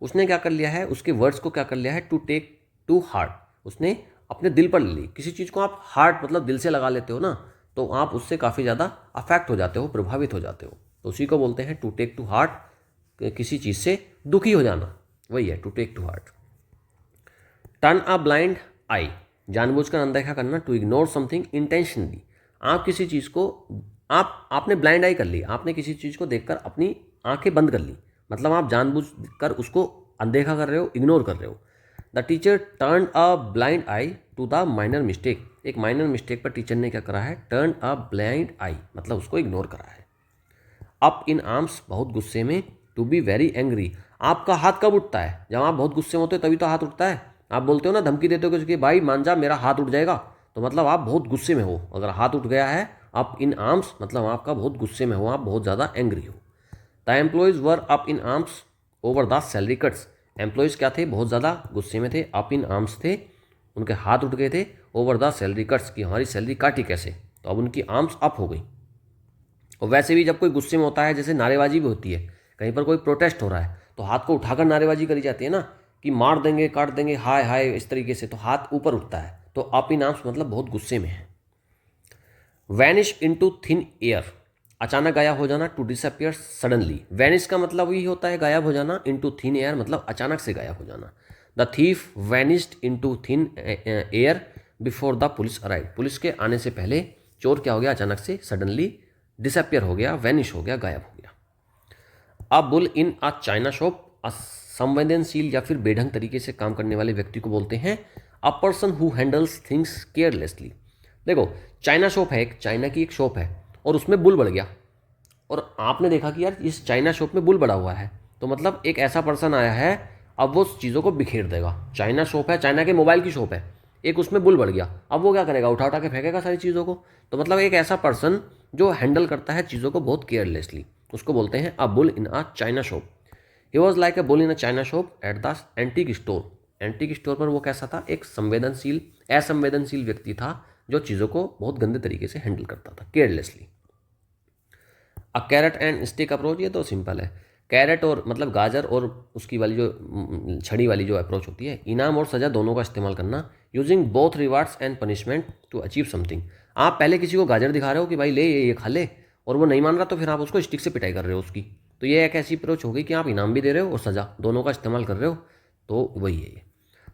उसने क्या कर लिया है, उसके वर्ड्स को क्या कर लिया है, टू टेक टू हार्ट, उसने अपने दिल पर ले ली। किसी चीज़ को आप हार्ट मतलब दिल से लगा लेते हो ना, तो आप उससे काफ़ी ज़्यादा अफेक्ट हो जाते हो, प्रभावित हो जाते हो, तो उसी को बोलते हैं टू टेक टू हार्ट, किसी चीज़ से दुखी हो जाना, वही है to take to heart. Turn a blind eye, जानबूझकर अनदेखा करना। टू इग्नोर समथिंग इंटेंशनली, आप किसी चीज़ को आपने ब्लाइंड आई कर ली, आपने किसी चीज़ को देखकर अपनी आंखें बंद कर ली, मतलब आप जानबूझकर उसको अनदेखा कर रहे हो, इग्नोर कर रहे हो। The teacher turn a blind eye to the minor mistake, एक माइनर मिस्टेक पर टीचर ने क्या करा है, टर्न अ ब्लाइंड आई मतलब उसको इग्नोर करा है। अप इन आर्म्स, बहुत गुस्से में। टू बी वेरी एंग्री, आपका हाथ कब उठता है, जब आप बहुत गुस्से में होते हो तभी तो हाथ उठता है। आप बोलते हो ना, धमकी देते हो किसी की, भाई मान जा मेरा हाथ उठ जाएगा, तो मतलब आप बहुत गुस्से में हो, अगर हाथ उठ गया है अप इन आर्म्स मतलब आपका बहुत गुस्से में हो, आप बहुत ज़्यादा एंग्री हो। The employees were up in arms over the salary cuts, employees क्या थे, बहुत ज़्यादा गुस्से में थे, अप इन आर्म्स थे, उनके हाथ उठ गए थे, ओवर द सैलरी कट्स की हमारी सैलरी काटी कैसे, तो अब उनकी आर्म्स अप हो गई। और वैसे भी जब कोई गुस्से में होता है, जैसे नारेबाजी भी होती है, कहीं पर कोई प्रोटेस्ट हो रहा है तो हाथ को उठाकर नारेबाजी करी जाती है ना, कि मार देंगे, काट देंगे, हाय हाय, इस तरीके से, तो हाथ ऊपर उठता है, तो अप इन आर्म्स मतलब बहुत गुस्से में है। वैनिश इनटू थिन एयर, अचानक गायब हो जाना। टू डिसअपियर सडनली, वैनिश का मतलब यही होता है गायब हो जाना, इनटू थिन एयर मतलब अचानक से गायब हो जाना। The thief vanished into thin air before the police arrive, police के आने से पहले चोर क्या हो गया, अचानक से सडनली डिसअपियर हो गया, वैनिश हो गया, गायब हो गया। A bull in a China shop, संवेदनशील या फिर बेढंग तरीके से काम करने वाले व्यक्ति को बोलते हैं अ person who handles things carelessly. देखो, चाइना शॉप है, एक चाइना की एक शॉप है और उसमें बुल बढ़ गया, और आपने देखा कि यार इस चाइना शॉप में बुल बढ़ा हुआ है, तो मतलब एक ऐसा पर्सन आया है, अब वो चीज़ों को बिखेर देगा। चाइना शॉप है, चाइना के मोबाइल की शॉप है, एक उसमें बुल बढ़ गया, अब वो क्या करेगा, उठा उठा के फेंकेगा सारी चीज़ों को। तो मतलब एक ऐसा पर्सन जो हैंडल करता है चीज़ों को बहुत केयरलेसली, उसको बोलते हैं a bull in a China shop. He was like a bull in a China shop at the antique store, antique store पर वो कैसा था, एक संवेदनशील असंवेदनशील व्यक्ति था जो चीज़ों को बहुत गंदे तरीके से हैंडल करता था, carelessly. A carrot and stick approach, ये तो सिंपल है, कैरेट और मतलब गाजर और उसकी वाली जो छड़ी वाली जो अप्रोच होती है, इनाम और सज़ा दोनों का इस्तेमाल करना। Using both rewards and punishment to achieve something, आप पहले किसी को गाजर दिखा रहे हो कि भाई ले ये खा ले, और वो नहीं मान रहा तो फिर आप उसको स्टिक से पिटाई कर रहे हो उसकी, तो ये एक ऐसी अप्रोच हो गई कि आप इनाम भी दे रहे हो और सज़ा दोनों का इस्तेमाल कर रहे हो, तो वही है ये।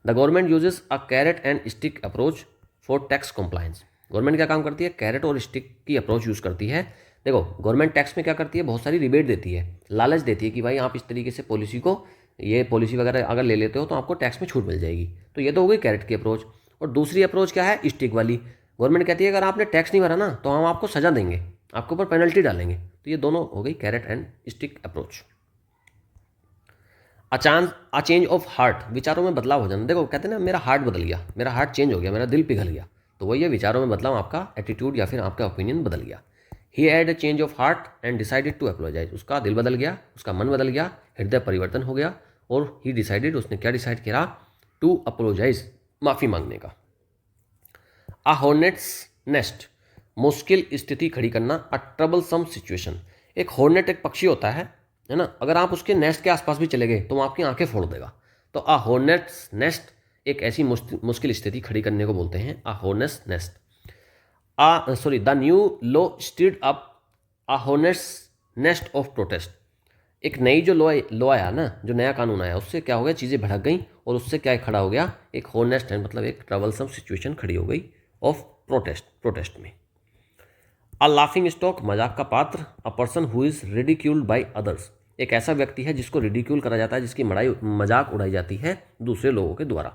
The government uses a carrot and stick approach for tax compliance, government क्या काम करती है, कैरेट और स्टिक की अप्रोच यूज़ करती है। देखो, गवर्नमेंट टैक्स में क्या करती है, बहुत सारी रिबेट देती है, लालच देती है कि भाई आप इस तरीके से पॉलिसी को ये पॉलिसी वगैरह अगर ले लेते हो तो आपको टैक्स में छूट मिल जाएगी। तो ये तो हो गई कैरेट की अप्रोच। और दूसरी अप्रोच क्या है, स्टिक वाली। गवर्नमेंट कहती है अगर आपने टैक्स नहीं भरा ना तो हम आपको सजा देंगे, आपके ऊपर पेनल्टी डालेंगे। तो ये दोनों हो गई carrot and stick approach. A change of heart, विचारों में बदलाव हो जाना। देखो कहते हैं ना मेरा हार्ट बदल गया, मेरा हार्ट चेंज हो गया, मेरा दिल पिघल गया। तो वही है विचारों में बदलाव, आपका एटीट्यूड या फिर आपका ओपिनियन बदल गया। He had a change of heart and decided to apologise, उसका दिल बदल गया, उसका मन बदल गया, हृदय परिवर्तन हो गया। और ही डिसाइडेड, उसने क्या डिसाइड किया, टू अपोलोजाइज, माफ़ी मांगने का। अ हॉर्नेट्स नेस्ट, मुश्किल स्थिति खड़ी करना। अ ट्रबल सम सिचुएशन, एक हॉर्नेट एक पक्षी होता है ना, अगर आप उसके नेस्ट के आसपास भी चले गए तो वो आपकी आंखें फोड़ देगा। तो अ हॉर्नेट्स नेस्ट एक ऐसी मुश्किल स्थिति खड़ी करने को बोलते हैं, a hornet's nest. The new law stirred up a hornet's nest of protest, एक नई जो लॉ आया ना, जो नया कानून आया, उससे क्या हो गया, चीज़ें भड़क गई और उससे क्या खड़ा हो गया, एक हॉर्नेस्ट मतलब एक ट्रबलसम सिचुएशन खड़ी हो गई ऑफ प्रोटेस्ट में। अ लाफिंग स्टॉक, मजाक का पात्र। अ person who is ridiculed by others, एक ऐसा व्यक्ति है जिसको रिडिक्यूल करा जाता है, जिसकी मजाक उड़ाई जाती है दूसरे लोगों के द्वारा।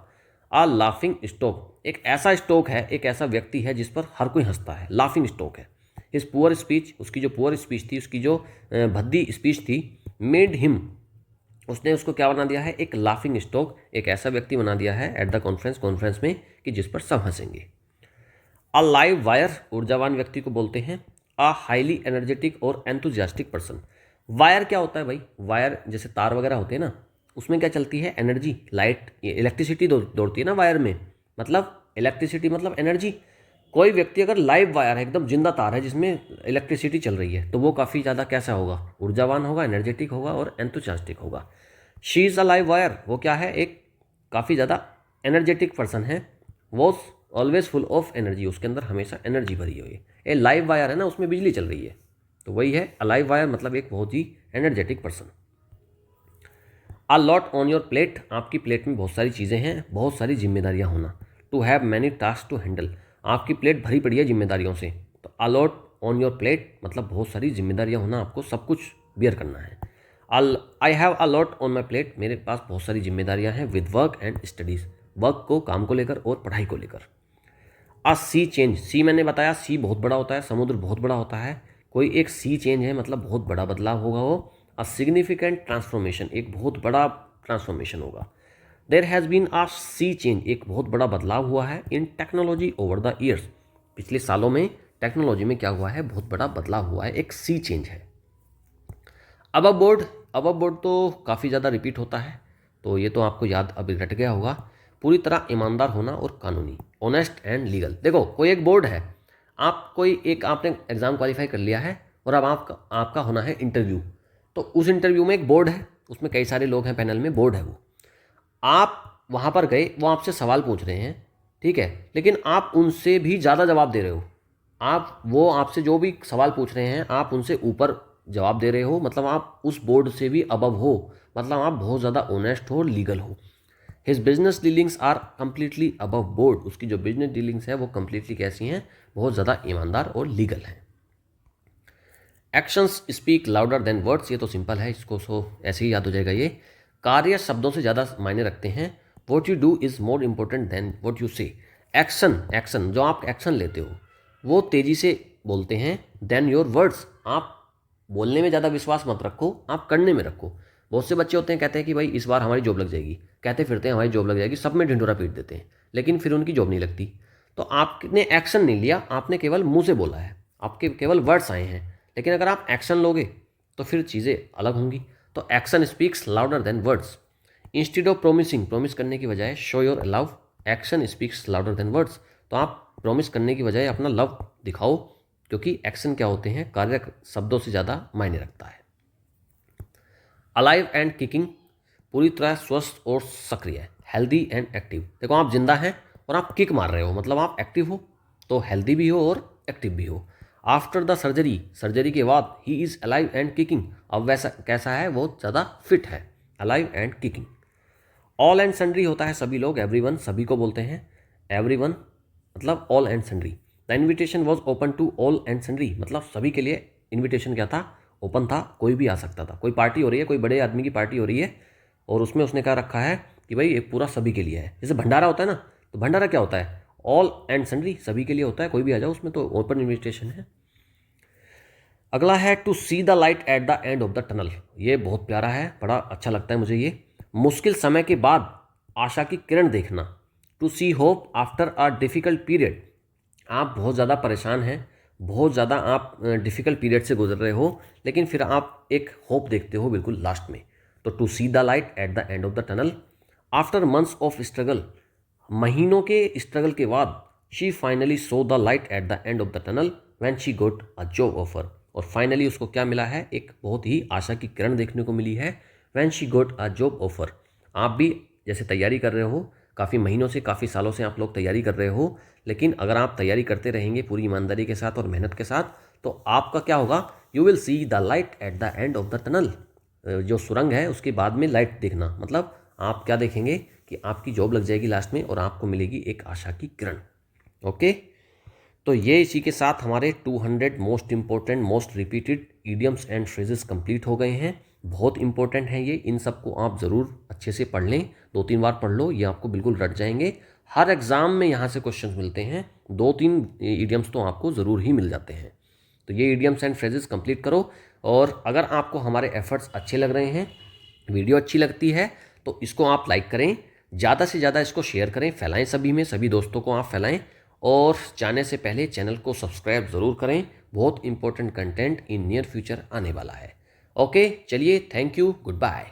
अ लाफिंग स्टॉक, एक ऐसा स्टॉक है, एक ऐसा व्यक्ति है जिस पर हर कोई हंसता है, लाफिंग स्टॉक है। हिज पुअर स्पीच, उसकी जो पुअर स्पीच थी, उसकी जो भद्दी स्पीच थी, मेड हिम, उसने उसको क्या बना दिया है, एक लाफिंग स्टॉक, एक ऐसा व्यक्ति बना दिया है एट द कॉन्फ्रेंस में कि जिस पर सब हंसेंगे। अ लाइव वायर, ऊर्जावान व्यक्ति को बोलते हैं। अ हाईली एनर्जेटिक और एंथुजियास्टिक पर्सन, वायर क्या होता है भाई, वायर जैसे तार वगैरह होते हैं ना, उसमें क्या चलती है, एनर्जी, लाइट, इलेक्ट्रिसिटी दौड़ती है ना वायर में, मतलब इलेक्ट्रिसिटी मतलब एनर्जी। कोई व्यक्ति अगर लाइव वायर है, एकदम जिंदा तार है जिसमें इलेक्ट्रिसिटी चल रही है, तो वो काफ़ी ज़्यादा कैसा होगा, ऊर्जावान होगा, एनर्जेटिक होगा और एंथुसियास्टिक होगा। She is a live wire, वो क्या है, एक काफ़ी ज़्यादा एनर्जेटिक पर्सन है। Was always full of energy, उसके अंदर हमेशा एनर्जी भरी हुई है। ये लाइव वायर है ना, उसमें बिजली चल रही है, तो वही है अ लाइव वायर, मतलब एक बहुत ही energetic person. A lot on your plate, आपकी प्लेट में बहुत सारी चीज़ें हैं, बहुत सारी जिम्मेदारियां होना। To have many task to handle, आपकी प्लेट भरी पड़ी है जिम्मेदारियों से। तो a lot on your plate मतलब बहुत सारी जिम्मेदारियां होना, आपको सब कुछ बियर करना है। I have a lot on my plate, मेरे पास बहुत सारी जिम्मेदारियां हैं, with work and studies, work को, काम को लेकर और पढ़ाई को लेकर। अ सी चेंज, सी मैंने बताया सी बहुत बड़ा होता है, समुद्र बहुत बड़ा होता है, कोई एक सी चेंज है मतलब बहुत बड़ा बदलाव होगा वो। अ सिग्निफिकेंट ट्रांसफॉर्मेशन, एक बहुत बड़ा ट्रांसफॉर्मेशन होगा। There has been a sea change, एक बहुत बड़ा बदलाव हुआ है in technology over the years, पिछले सालों में टेक्नोलॉजी में क्या हुआ है, बहुत बड़ा बदलाव हुआ है, एक सी चेंज है। अब बोर्ड, अब बोर्ड तो काफ़ी ज़्यादा रिपीट होता है, तो ये तो आपको याद अभी रट गया होगा। पूरी तरह ईमानदार होना और कानूनी, ऑनेस्ट एंड लीगल। देखो कोई एक बोर्ड है, आप कोई एक आपने एग्ज़ाम क्वालिफाई कर लिया है और अब आपका होना है इंटरव्यू। तो उस इंटरव्यू में एक बोर्ड है, उसमें कई सारे लोग हैं, पैनल में बोर्ड है वो। आप वहाँ पर गए, वो आपसे सवाल पूछ रहे हैं, ठीक है, लेकिन आप उनसे भी ज़्यादा जवाब दे रहे हो। वो आपसे जो भी सवाल पूछ रहे हैं आप उनसे ऊपर जवाब दे रहे हो, मतलब आप उस बोर्ड से भी अबव हो, मतलब आप बहुत ज़्यादा ऑनेस्ट हो, लीगल हो। His business dealings are completely above board, उसकी जो बिजनेस डीलिंग्स है वो कंप्लीटली कैसी हैं, बहुत ज़्यादा ईमानदार और लीगल हैं। Actions speak louder than words, ये तो सिंपल है, इसको ऐसे ही याद हो जाएगा ये। कार्य शब्दों से ज़्यादा मायने रखते हैं। What you do is more important than what you say, action जो आप एक्शन लेते हो वो तेज़ी से बोलते हैं देन योर वर्ड्स, आप बोलने में ज़्यादा विश्वास मत रखो, आप करने में रखो। बहुत से बच्चे होते हैं कहते हैं कि भाई इस बार हमारी जॉब लग जाएगी, कहते फिरते हैं हमारी जॉब लग जाएगी, सब में ढिंढोरा पीट देते हैं, लेकिन फिर उनकी जॉब नहीं लगती। तो आपने एक्शन नहीं लिया, आपने केवल मुंह से बोला है, आपके केवल वर्ड्स आए हैं, लेकिन अगर आप एक्शन लोगे तो फिर चीज़ें अलग होंगी। तो action speaks louder than words. Instead of promising, promise करने की बजाय show your love, action speaks louder than words. तो आप प्रॉमिस करने की बजाय अपना लव दिखाओ, क्योंकि एक्शन क्या होते हैं, कार्य शब्दों से ज़्यादा मायने रखता है। अलाइव एंड किकिंग, पूरी तरह स्वस्थ और सक्रिय, हेल्दी एंड एक्टिव। देखो आप जिंदा हैं और आप किक मार रहे हो, मतलब आप एक्टिव हो, तो हेल्दी भी हो और एक्टिव भी हो। आफ्टर द सर्जरी, सर्जरी के बाद he is alive and kicking, अब वैसा कैसा है, वो ज़्यादा फिट है, alive and kicking. All and sundry होता है सभी लोग, एवरीवन सभी को बोलते हैं, एवरीवन मतलब all and sundry. The invitation was open to all and sundry, मतलब सभी के लिए इन्विटेशन क्या था, ओपन था, कोई भी आ सकता था। कोई पार्टी हो रही है, कोई बड़े आदमी की पार्टी हो रही है, और उसमें उसने कहा रखा है कि भाई ये पूरा सभी के लिए है। जैसे भंडारा होता है ना, तो भंडारा क्या होता है, ऑल एंड सन्ड्री, सभी के लिए होता है, कोई भी आ जाओ, उसमें तो ओपन इन्विटेशन है। अगला है to see the light at the end of the tunnel. ये बहुत प्यारा है, बड़ा अच्छा लगता है मुझे ये। मुश्किल समय के बाद आशा की किरण देखना, to see hope after a difficult period. आप बहुत ज़्यादा परेशान हैं, बहुत ज़्यादा आप डिफ़िकल्ट पीरियड से गुजर रहे हो, लेकिन फिर आप एक होप देखते हो बिल्कुल लास्ट में। तो to see the light at the end of the tunnel. After months of struggle, महीनों के स्ट्रगल के बाद, she finally saw the light at the end of the tunnel when she got a job offer. और finally उसको क्या मिला है, एक बहुत ही आशा की किरण देखने को मिली है, when she got a job offer. आप भी जैसे तैयारी कर रहे हो, काफ़ी महीनों से, काफ़ी सालों से आप लोग तैयारी कर रहे हो, लेकिन अगर आप तैयारी करते रहेंगे पूरी ईमानदारी के साथ और मेहनत के साथ, तो आपका क्या होगा, you will see the light at the end of the tunnel. जो सुरंग है उसके बाद में लाइट देखना, मतलब आप क्या देखेंगे कि आपकी जॉब लग जाएगी लास्ट में और आपको मिलेगी एक आशा की किरण। ओके, तो ये इसी के साथ हमारे 200 most important most repeated idioms and phrases complete हो गए हैं। बहुत इंपॉर्टेंट है ये, इन सबको आप ज़रूर अच्छे से पढ़ लें, 2-3 बार पढ़ लो, ये आपको बिल्कुल रट जाएंगे। हर एग्ज़ाम में यहाँ से क्वेश्चंस मिलते हैं, 2-3 ईडियम्स तो आपको ज़रूर ही मिल जाते हैं। तो ये ईडियम्स एंड फ्रेजेस कंप्लीट करो। और अगर आपको हमारे एफर्ट्स अच्छे लग रहे हैं, वीडियो अच्छी लगती है, तो इसको आप लाइक करें, ज़्यादा से ज़्यादा इसको शेयर करें, फैलाएं, सभी में, सभी दोस्तों को आप फैलाएं। और जाने से पहले चैनल को सब्सक्राइब ज़रूर करें, बहुत important content in near future आने वाला है। ओके, चलिए, थैंक यू, गुड बाय।